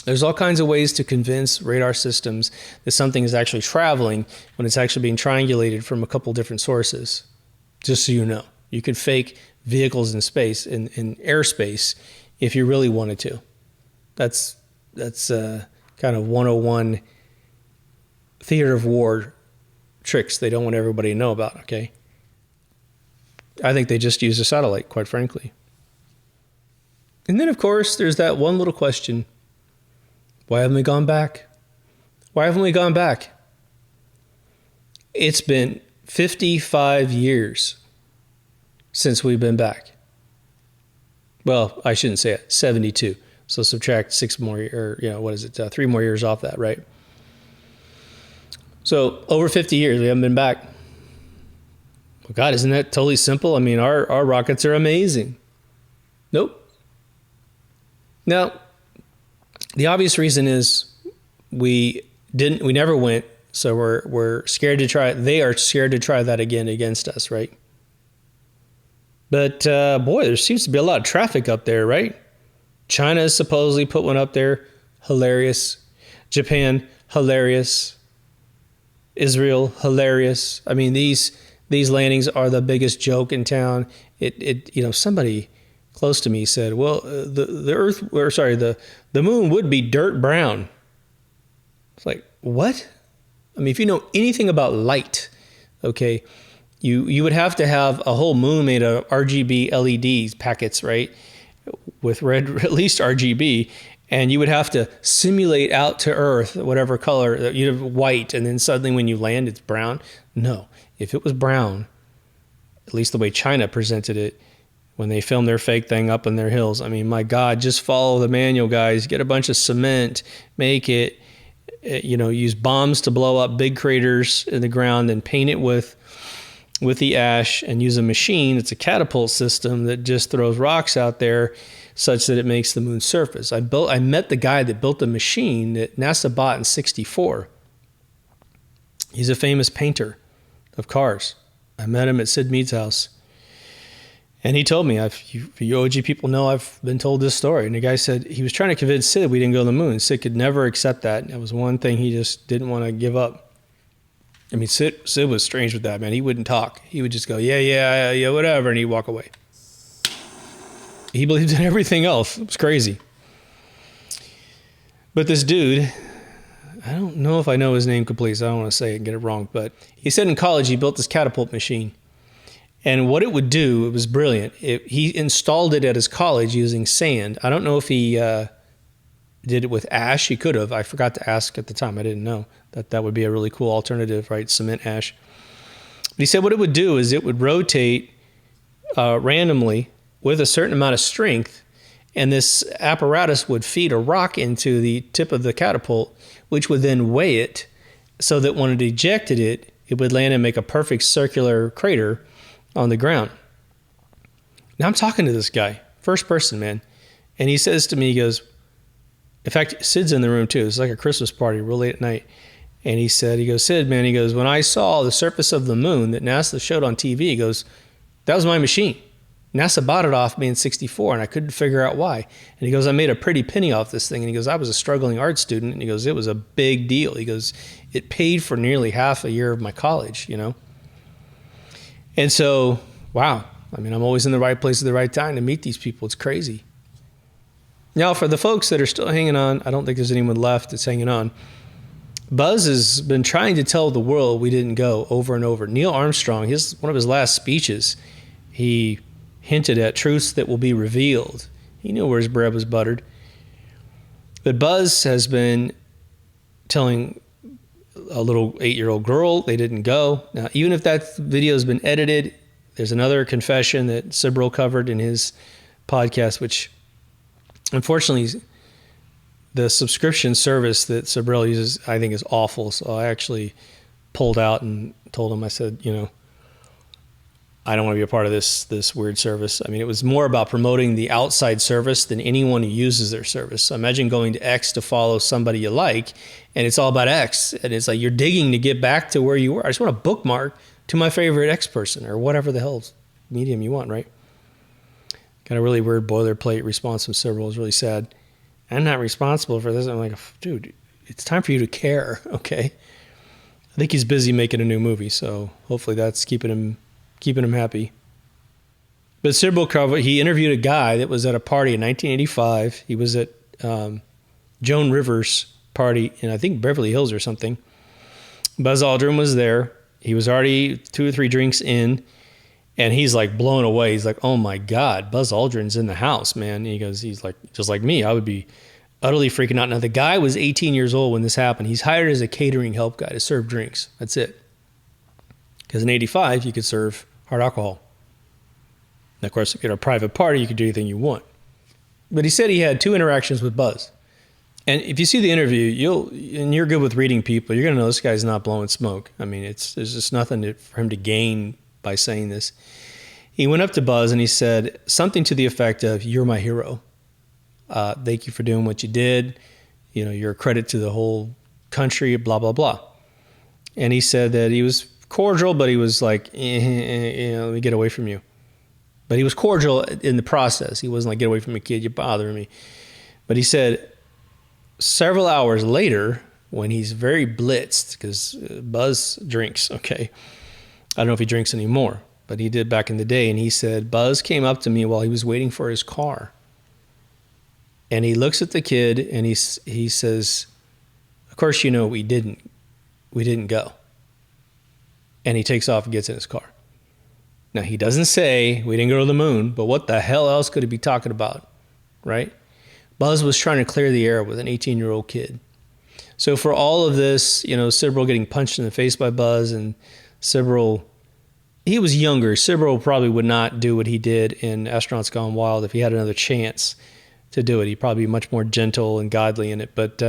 There's all kinds of ways to convince radar systems that something is actually traveling when it's actually being triangulated from a couple different sources. Just so you know, you could fake vehicles in space, in airspace, if you really wanted to. That's kind of 101 theater of war tricks they don't want everybody to know about, okay? I think they just used a satellite, quite frankly. And then, of course, there's that one little question. Why haven't we gone back? Why haven't we gone back? It's been 55 years since we've been back. Well, I shouldn't say it, 72. So subtract 6 more, or 3 more years off that, right? So over 50 years, we haven't been back. Well, God, isn't that totally simple? I mean, our rockets are amazing. Nope. Now, the obvious reason is we never went, so we're scared to try. They are scared to try that again against us, right? But boy, there seems to be a lot of traffic up there, right? China has supposedly put one up there. Hilarious. Japan, hilarious. Israel, hilarious. I mean, these landings are the biggest joke in town. Somebody close to me said, well, the moon would be dirt brown. It's like, what? I mean, if you know anything about light, okay, you would have to have a whole moon made of RGB LEDs packets, right? With red, at least RGB, and you would have to simulate out to Earth whatever color, you'd have white, and then suddenly when you land, it's brown. No, if it was brown, at least the way China presented it, when they filmed their fake thing up in their hills, I mean, my God, just follow the manual, guys. Get a bunch of cement, make it, use bombs to blow up big craters in the ground, and paint it with the ash, and use a machine. It's a catapult system that just throws rocks out there such that it makes the moon's surface. I met the guy that built the machine that NASA bought in '64. He's a famous painter of cars. I met him at Sid Mead's house. And he told me, you OG people know I've been told this story. And the guy said he was trying to convince Sid we didn't go to the moon. Sid could never accept that. And that was one thing he just didn't want to give up. I mean, Sid was strange with that, man. He wouldn't talk. He would just go, yeah, whatever, and he'd walk away. He believed in everything else. It was crazy. But this dude, I don't know if I know his name completely, so I don't want to say it and get it wrong, but he said in college he built this catapult machine. And what it would do, it was brilliant. He installed it at his college using sand. I don't know if he did it with ash. He could have. I forgot to ask at the time. I didn't know that would be a really cool alternative, right? Cement ash. But he said what it would do is it would rotate randomly with a certain amount of strength, and this apparatus would feed a rock into the tip of the catapult, which would then weigh it so that when it ejected it, it would land and make a perfect circular crater on the ground. Now I'm talking to this guy, first person, man. And he says to me, he goes, in fact, Sid's in the room too. It's like a Christmas party real late at night. And he goes, Sid, man, he goes, when I saw the surface of the moon that NASA showed on TV, he goes, that was my machine. NASA bought it off me in '64 and I couldn't figure out why. And he goes, I made a pretty penny off this thing. And he goes, I was a struggling art student. And he goes, it was a big deal. He goes, it paid for nearly half a year of my college, And so, wow. I mean, I'm always in the right place at the right time to meet these people. It's crazy. Now, for the folks that are still hanging on, I don't think there's anyone left that's hanging on. Buzz has been trying to tell the world we didn't go over and over. Neil Armstrong, one of his last speeches, he hinted at truths that will be revealed. He knew where his bread was buttered. But Buzz has been telling a little 8-year-old girl they didn't go. Now, even if that video has been edited, there's another confession that Sibrel covered in his podcast, which unfortunately the subscription service that Sibrel uses, I think, is awful. So I actually pulled out and told him, I said, I don't want to be a part of this weird service. I mean, it was more about promoting the outside service than anyone who uses their service. So imagine going to X to follow somebody you like, and it's all about X. And it's like you're digging to get back to where you were. I just want to bookmark to my favorite X person or whatever the hell medium you want, right? Got a really weird boilerplate response from Sibrel. It was really sad. I'm not responsible for this. I'm like, dude, it's time for you to care, okay? I think he's busy making a new movie, so hopefully that's keeping him happy. But Sibrel, he interviewed a guy that was at a party in 1985. He was at Joan Rivers' party in, I think, Beverly Hills or something. Buzz Aldrin was there. He was already 2 or 3 drinks in, and he's like blown away. He's like, oh my God, Buzz Aldrin's in the house, man. And he goes, he's like, just like me, I would be utterly freaking out. Now, the guy was 18 years old when this happened. He's hired as a catering help guy to serve drinks. That's it. Because in 85, you could serve hard alcohol. And of course, if you're at a private party, you could do anything you want. But he said he had 2 interactions with Buzz. And if you see the interview, and you're good with reading people, you're going to know this guy's not blowing smoke. I mean, there's just nothing for him to gain by saying this. He went up to Buzz and he said something to the effect of, "You're my hero. Thank you for doing what you did. You know, you're a credit to the whole country, blah, blah, blah." And he said that he was cordial, but he was like, let me get away from you. But he was cordial in the process. He wasn't like, get away from me, kid, you're bothering me. But he said several hours later, when he's very blitzed, because Buzz drinks, okay? I don't know if he drinks anymore, but he did back in the day. And he said, Buzz came up to me while he was waiting for his car. And he looks at the kid and he says, of course, you know, we didn't go. And he takes off and gets in his car. Now, he doesn't say we didn't go to the moon, but what the hell else could he be talking about, right? Buzz was trying to clear the air with an 18-year-old kid. So for all of this, you know, Sibrel getting punched in the face by Buzz, and Sibrel, he was younger. Sibrel probably would not do what he did in Astronauts Gone Wild if he had another chance to do it. He'd probably be much more gentle and godly in it. But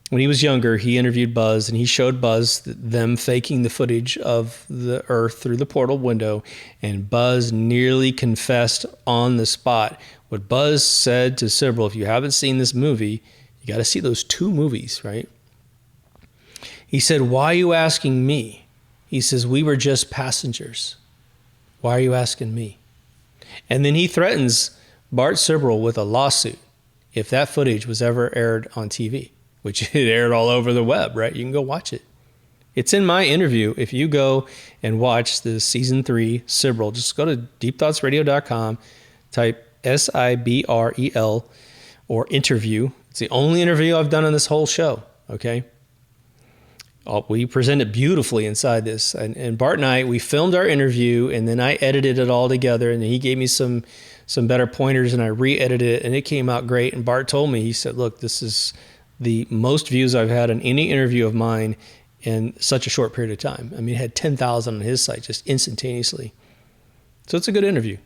when he was younger, he interviewed Buzz, and he showed Buzz them faking the footage of the Earth through the portal window, and Buzz nearly confessed on the spot. What Buzz said to Sibrel, if you haven't seen this movie, you got to see those 2 movies, right? He said, "Why are you asking me?" He says, "We were just passengers. Why are you asking me?" And then he threatens Bart Sibrel with a lawsuit if that footage was ever aired on TV, which it aired all over the web, right? You can go watch it. It's in my interview. If you go and watch the season 3 Sibrel, just go to deepthoughtsradio.com, type Sibrel or interview. It's the only interview I've done on this whole show, okay? We present it beautifully inside this. And Bart and I, we filmed our interview, and then I edited it all together, and he gave me some better pointers, and I re-edited it, and it came out great. And Bart told me, he said, look, this is the most views I've had on any interview of mine in such a short period of time. I mean, it had 10,000 on his site just instantaneously. So it's a good interview,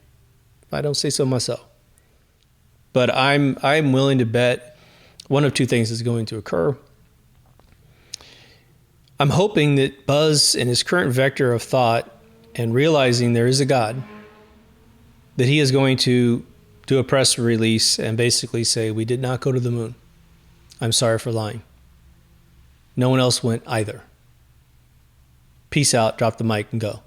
if I don't say so myself. But I'm willing to bet one of 2 things is going to occur. I'm hoping that Buzz, in his current vector of thought and realizing there is a God, that he is going to do a press release and basically say, we did not go to the moon. I'm sorry for lying. No one else went either. Peace out, drop the mic and go.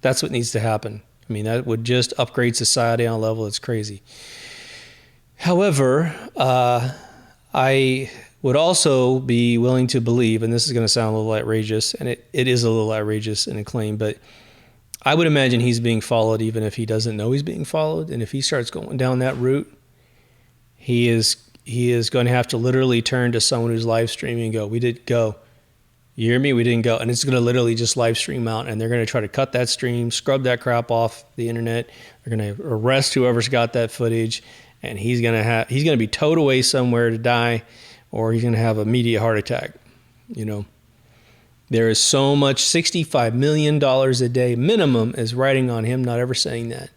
That's what needs to happen. I mean, that would just upgrade society on a level that's crazy. However, I would also be willing to believe, and this is going to sound a little outrageous, and it is a little outrageous in a claim, but I would imagine he's being followed even if he doesn't know he's being followed. And if he starts going down that route, he is going to have to literally turn to someone who's live streaming and go, we didn't go. You hear me? We didn't go. And it's going to literally just live stream out, and they're going to try to cut that stream, scrub that crap off the internet. They're going to arrest whoever's got that footage, and he's going to be towed away somewhere to die, or he's going to have a media heart attack. You know, there is so much, $65 million a day minimum is riding on him not ever saying that.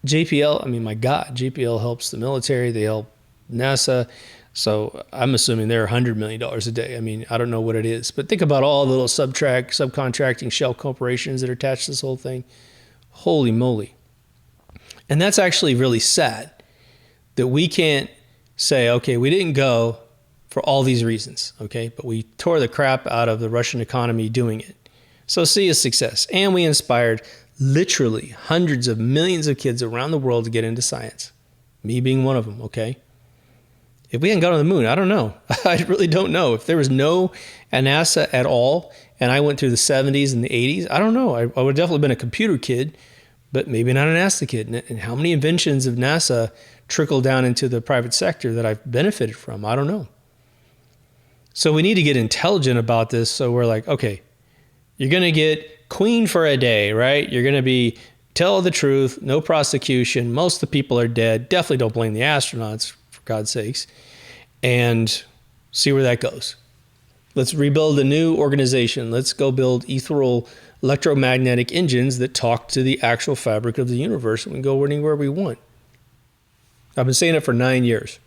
JPL, I mean, my God, JPL helps the military. They help NASA. So I'm assuming they're $100 million a day. I mean, I don't know what it is, but think about all the little subcontracting shell corporations that are attached to this whole thing. Holy moly. And that's actually really sad that we can't say, okay, we didn't go for all these reasons, okay, but we tore the crap out of the Russian economy doing it. So see a success. And we inspired literally hundreds of millions of kids around the world to get into science. Me being one of them, okay? If we hadn't gone on the moon, I don't know. I really don't know. If there was no NASA at all, and I went through the 70s and the 80s, I don't know. I would have definitely been a computer kid, but maybe not a NASA kid. And how many inventions of NASA trickled down into the private sector that I've benefited from? I don't know. So we need to get intelligent about this. So we're like, okay, you're going to get queen for a day, right? You're going to be tell the truth, no prosecution. Most of the people are dead. Definitely don't blame the astronauts, for God's sakes. And see where that goes. Let's rebuild a new organization. Let's go build ethereal electromagnetic engines that talk to the actual fabric of the universe, and we can go anywhere we want. I've been saying it for 9 years.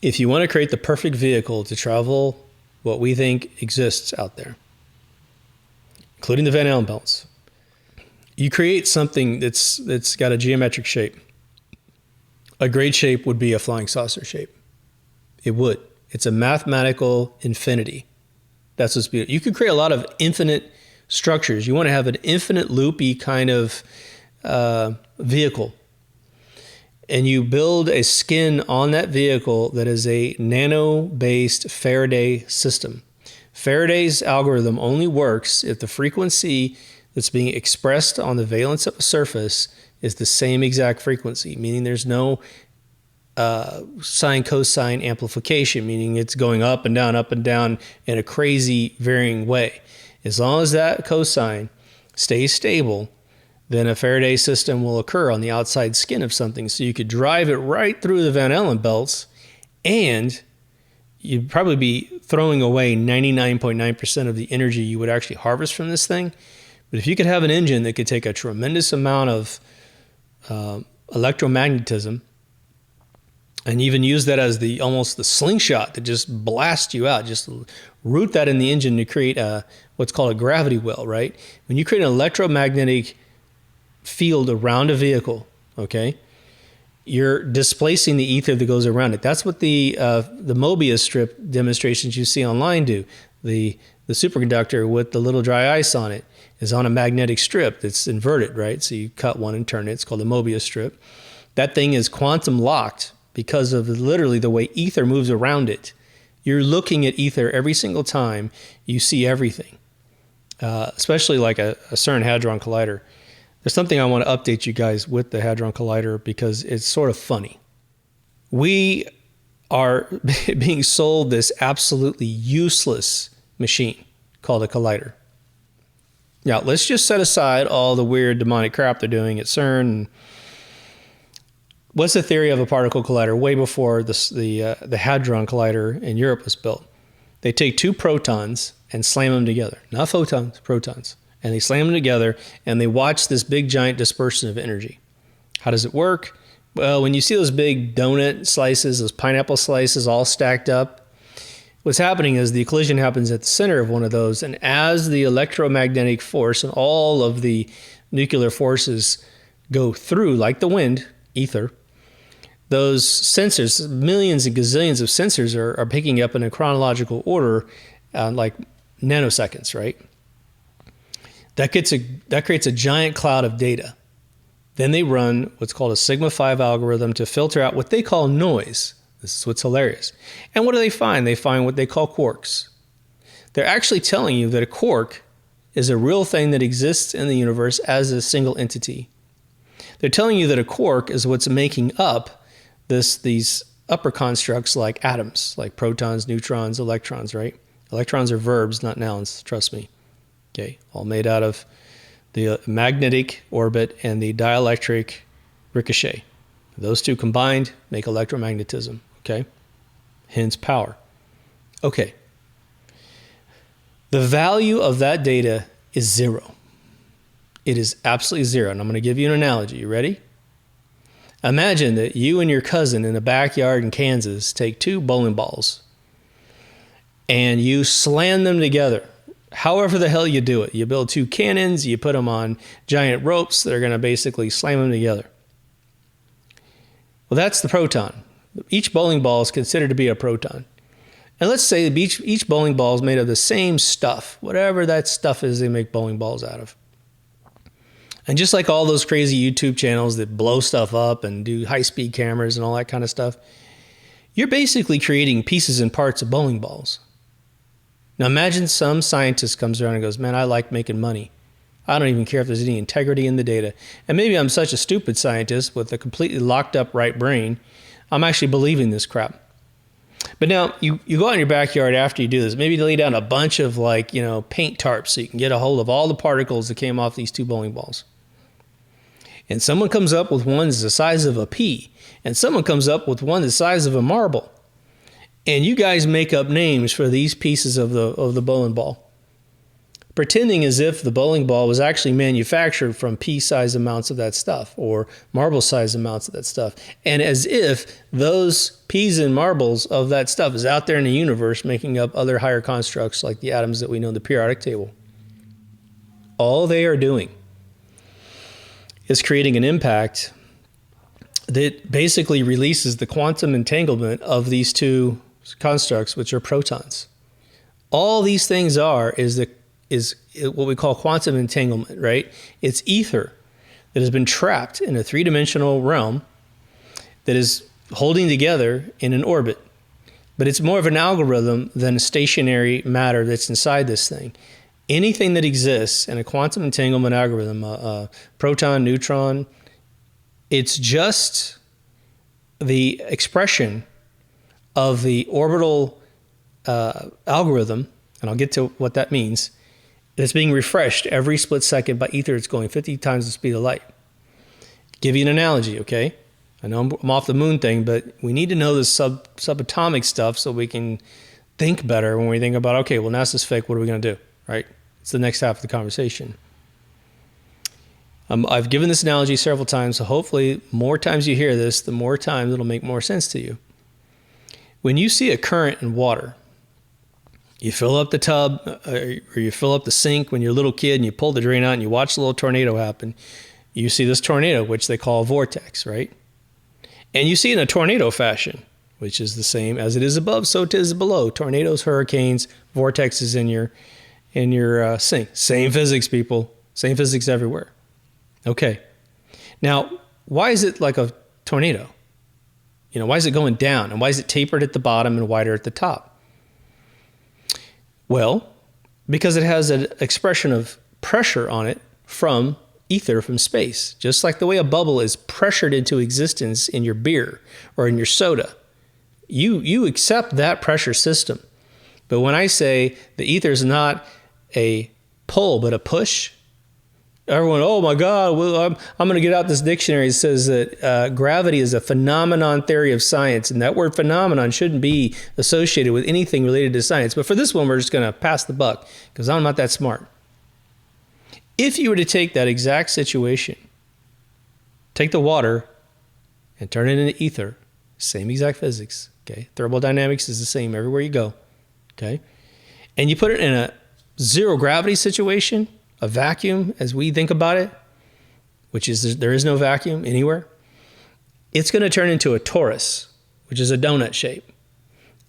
If you want to create the perfect vehicle to travel what we think exists out there, including the Van Allen belts, you create something that's got a geometric shape. A great shape would be a flying saucer shape. It would. It's a mathematical infinity. That's what's beautiful. You could create a lot of infinite structures. You want to have an infinite loopy kind of vehicle. And you build a skin on that vehicle that is a nano-based Faraday system. Faraday's algorithm only works if the frequency that's being expressed on the valence of a surface is the same exact frequency, meaning there's no sine cosine amplification, meaning it's going up and down in a crazy varying way. As long as that cosine stays stable, then a Faraday system will occur on the outside skin of something. So you could drive it right through the Van Allen belts, and you'd probably be throwing away 99.9% of the energy you would actually harvest from this thing. But if you could have an engine that could take a tremendous amount of electromagnetism and even use that as almost the slingshot that just blasts you out, just root that in the engine to create what's called a gravity well, right? When you create an electromagnetic field around a vehicle, okay, you're displacing the ether that goes around it. That's what the Mobius strip demonstrations you see online do. The superconductor with the little dry ice on it is on a magnetic strip that's inverted, right? So you cut one and turn it. It's called the Mobius strip. That thing is quantum locked because of literally the way ether moves around it. You're looking at ether every single time you see everything, especially like a CERN Hadron Collider. There's something I want to update you guys with the Hadron Collider because it's sort of funny. We are being sold this absolutely useless machine called a collider. Now, let's just set aside all the weird demonic crap they're doing at CERN. What's the theory of a particle collider? Way before the Hadron Collider in Europe was built. They take two protons and slam them together. Not photons, protons. And they slam them together, and they watch this big, giant dispersion of energy. How does it work? Well, when you see those big donut slices, those pineapple slices all stacked up, what's happening is the collision happens at the center of one of those, and as the electromagnetic force and all of the nuclear forces go through, like the wind, ether, those sensors, millions and gazillions of sensors are picking up in a chronological order, like nanoseconds, right? That creates a giant cloud of data. Then they run what's called a sigma 5 algorithm to filter out what they call noise. This is what's hilarious. And what do they find? They find what they call quarks. They're actually telling you that a quark is a real thing that exists in the universe as a single entity. They're telling you that a quark is what's making up these upper constructs like atoms, like protons, neutrons, electrons, right? Electrons are verbs, not nouns, trust me. Okay, all made out of the magnetic orbit and the dielectric ricochet. Those two combined make electromagnetism, okay? Hence power. Okay. The value of that data is zero. It is absolutely zero. And I'm going to give you an analogy. You ready? Imagine that you and your cousin in a backyard in Kansas take two bowling balls and you slam them together however the hell you do it. You build two cannons, you put them on giant ropes that are going to basically slam them together. Well, that's the proton. Each bowling ball is considered to be a proton. And let's say each bowling ball is made of the same stuff, whatever that stuff is they make bowling balls out of. And just like all those crazy YouTube channels that blow stuff up and do high-speed cameras and all that kind of stuff, you're basically creating pieces and parts of bowling balls. Now imagine some scientist comes around and goes, man, I like making money. I don't even care if there's any integrity in the data. And maybe I'm such a stupid scientist with a completely locked up right brain, I'm actually believing this crap. But now you go out in your backyard after you do this, maybe you lay down a bunch of paint tarps so you can get a hold of all the particles that came off these two bowling balls. And someone comes up with one that's the size of a pea, and someone comes up with one the size of a marble. And you guys make up names for these pieces of the bowling ball, pretending as if the bowling ball was actually manufactured from pea-sized amounts of that stuff or marble-sized amounts of that stuff, and as if those peas and marbles of that stuff is out there in the universe making up other higher constructs like the atoms that we know in the periodic table. All they are doing is creating an impact that basically releases the quantum entanglement of these two constructs, which are protons. All these things is what we call quantum entanglement, right? It's ether that has been trapped in a three-dimensional realm that is holding together in an orbit. But it's more of an algorithm than a stationary matter that's inside this thing. Anything that exists in a quantum entanglement algorithm, proton, neutron, it's just the expression of the orbital algorithm, and I'll get to what that means. It's being refreshed every split second by ether. It's going 50 times the speed of light. Give you an analogy, okay? I know I'm off the moon thing, but we need to know the subatomic stuff so we can think better when we think about, okay, well, NASA's fake. What are we going to do, right? It's the next half of the conversation. I've given this analogy several times, so hopefully more times you hear this, the more times it'll make more sense to you. When you see a current in water, you fill up the tub or you fill up the sink when you're a little kid and you pull the drain out and you watch the little tornado happen. You see this tornado, which they call a vortex, right? And you see it in a tornado fashion, which is the same as it is above, so it is below. Tornadoes, hurricanes, vortexes in your sink. Same physics, people. Same physics everywhere. Okay. Now, why is it like a tornado? Why is it going down? And why is it tapered at the bottom and wider at the top? Well, because it has an expression of pressure on it from ether, from space. Just like the way a bubble is pressured into existence in your beer or in your soda. You accept that pressure system. But when I say the ether is not a pull but a push, everyone, oh my God, well, I'm going to get out this dictionary that says that gravity is a phenomenon theory of science. And that word phenomenon shouldn't be associated with anything related to science. But for this one, we're just going to pass the buck because I'm not that smart. If you were to take that exact situation, take the water and turn it into ether, same exact physics, okay? Thermodynamics is the same everywhere you go, okay? And you put it in a zero gravity situation, a vacuum as we think about it, which is there is no vacuum anywhere, it's going to turn into a torus, which is a donut shape.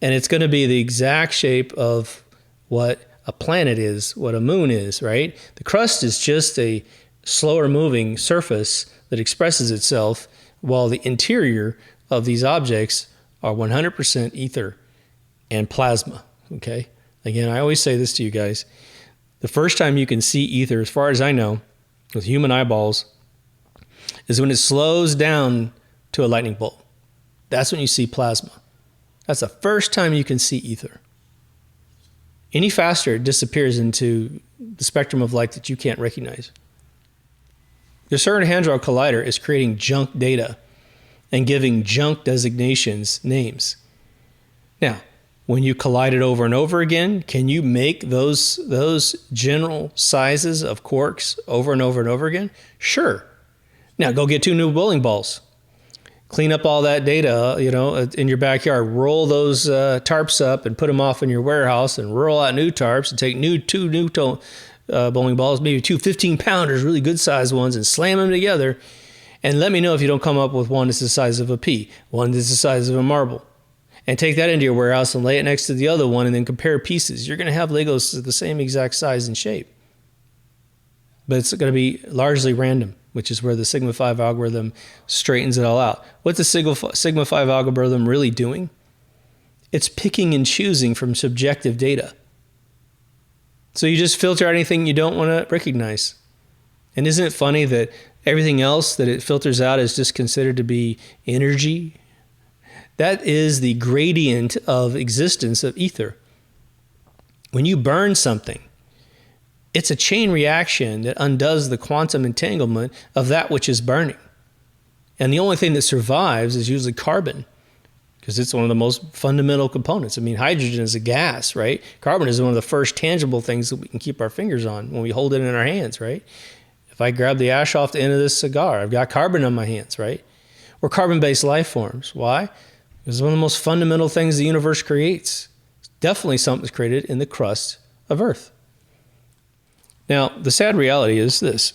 And it's going to be the exact shape of what a planet is, what a moon is, right? The crust is just a slower moving surface that expresses itself, while the interior of these objects are 100% ether and plasma, okay? Again, I always say this to you guys. The first time you can see ether, as far as I know, with human eyeballs, is when it slows down to a lightning bolt. That's when you see plasma. That's the first time you can see ether. Any faster, it disappears into the spectrum of light that you can't recognize. The CERN Hadron Collider is creating junk data and giving junk designations names. Now, when you collide it over and over again, can you make those general sizes of quarks over and over and over again? Sure. Now go get two new bowling balls. Clean up all that data, in your backyard. Roll those tarps up and put them off in your warehouse, and roll out new tarps and take two new bowling balls, maybe two 15-pounders, really good sized ones, and slam them together. And let me know if you don't come up with one that's the size of a pea, one that's the size of a marble. And take that into your warehouse and lay it next to the other one and then compare pieces. You're going to have Legos the same exact size and shape. But it's going to be largely random, which is where the Sigma 5 algorithm straightens it all out. What's the Sigma 5 algorithm really doing? It's picking and choosing from subjective data. So you just filter out anything you don't want to recognize. And isn't it funny that everything else that it filters out is just considered to be energy? That is the gradient of existence of ether. When you burn something, it's a chain reaction that undoes the quantum entanglement of that which is burning. And the only thing that survives is usually carbon, because it's one of the most fundamental components. I mean, hydrogen is a gas, right? Carbon is one of the first tangible things that we can keep our fingers on when we hold it in our hands, right? If I grab the ash off the end of this cigar, I've got carbon on my hands, right? Or carbon-based life forms. Why? It's one of the most fundamental things the universe creates. It's definitely something that's created in the crust of Earth. Now, the sad reality is this.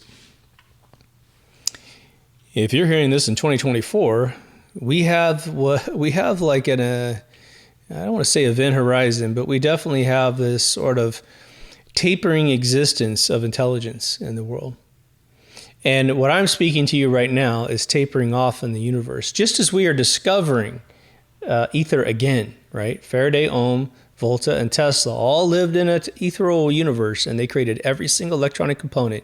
If you're hearing this in 2024, we have like I don't want to say event horizon, but we definitely have this sort of tapering existence of intelligence in the world. And what I'm speaking to you right now is tapering off in the universe, just as we are discovering ether again, right? Faraday, Ohm, Volta, and Tesla all lived in an ethereal universe, and they created every single electronic component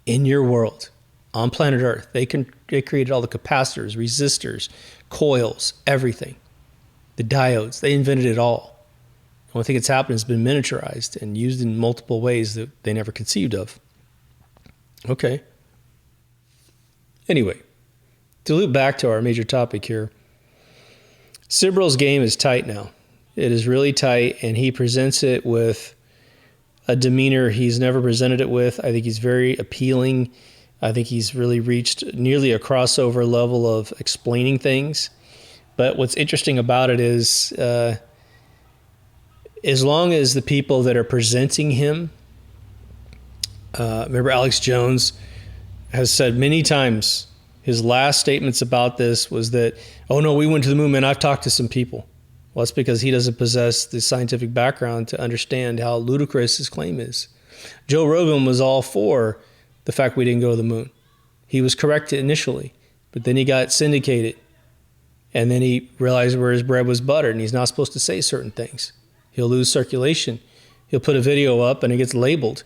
in your world on planet Earth. They created all the capacitors, resistors, coils, everything. The diodes, they invented it all. The only thing that's happened has been miniaturized and used in multiple ways that they never conceived of. Okay. Anyway, to loop back to our major topic here, Sibrel's game is tight now. It is really tight, and he presents it with a demeanor he's never presented it with. I think he's very appealing. I think he's really reached nearly a crossover level of explaining things. But what's interesting about it is, as long as the people that are presenting him, remember Alex Jones has said many times, his last statements about this was that, oh no, we went to the moon, man, I've talked to some people. Well, that's because he doesn't possess the scientific background to understand how ludicrous his claim is. Joe Rogan was all for the fact we didn't go to the moon. He was correct initially, but then he got syndicated. And then he realized where his bread was buttered, and he's not supposed to say certain things. He'll lose circulation. He'll put a video up, and it gets labeled.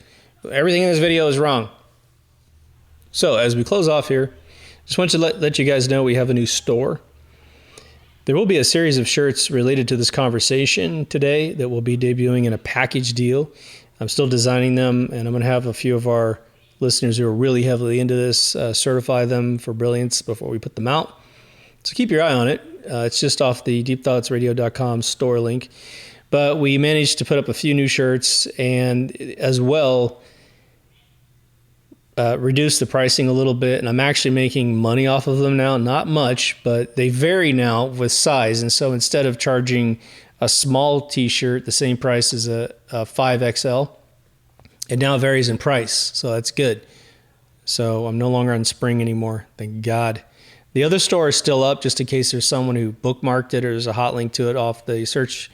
Everything in this video is wrong. So as we close off here, just want to let you guys know we have a new store. There will be a series of shirts related to this conversation today that will be debuting in a package deal. I'm still designing them, and I'm going to have a few of our listeners who are really heavily into this certify them for brilliance before we put them out. So keep your eye on it. It's just off the deepthoughtsradio.com store link. But we managed to put up a few new shirts and as well reduce the pricing a little bit. And I'm actually making money off of them now. Not much, but they vary now with size. And so instead of charging a small t-shirt the same price as a 5XL, it now varies in price. So that's good. So I'm no longer on spring anymore. Thank God. The other store is still up just in case there's someone who bookmarked it or there's a hot link to it off the search.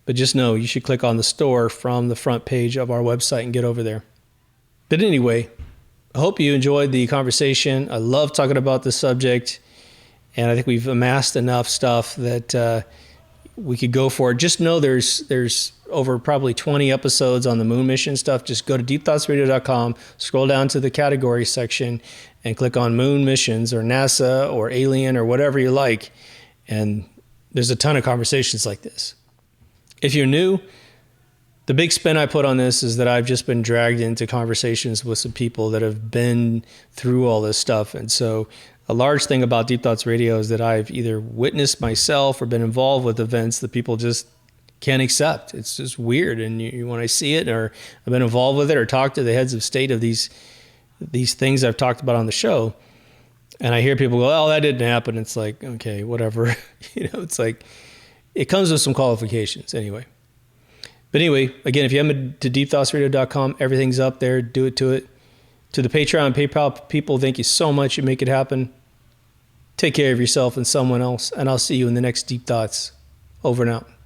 But just know you should click on the store from the front page of our website and get over there. But anyway, I hope you enjoyed the conversation. I love talking about this subject, and I think we've amassed enough stuff that we could go for it. Just know there's over probably 20 episodes on the moon mission stuff. Just go to deepthoughtsradio.com, scroll down to the category section, and click on moon missions or NASA or alien or whatever you like. And there's a ton of conversations like this. If you're new, the big spin I put on this is that I've just been dragged into conversations with some people that have been through all this stuff. And so a large thing about Deep Thoughts Radio is that I've either witnessed myself or been involved with events that people just can't accept. It's just weird. And when I see it or I've been involved with it or talked to the heads of state of these things I've talked about on the show, And I hear people go, "Oh, that didn't happen." It's like, okay, whatever. It's like, it comes with some qualifications anyway. But anyway, again, if you haven't been to deepthoughtsradio.com, everything's up there. Do it to it. To the Patreon and PayPal people, thank you so much. You make it happen. Take care of yourself and someone else. And I'll see you in the next Deep Thoughts. Over and out.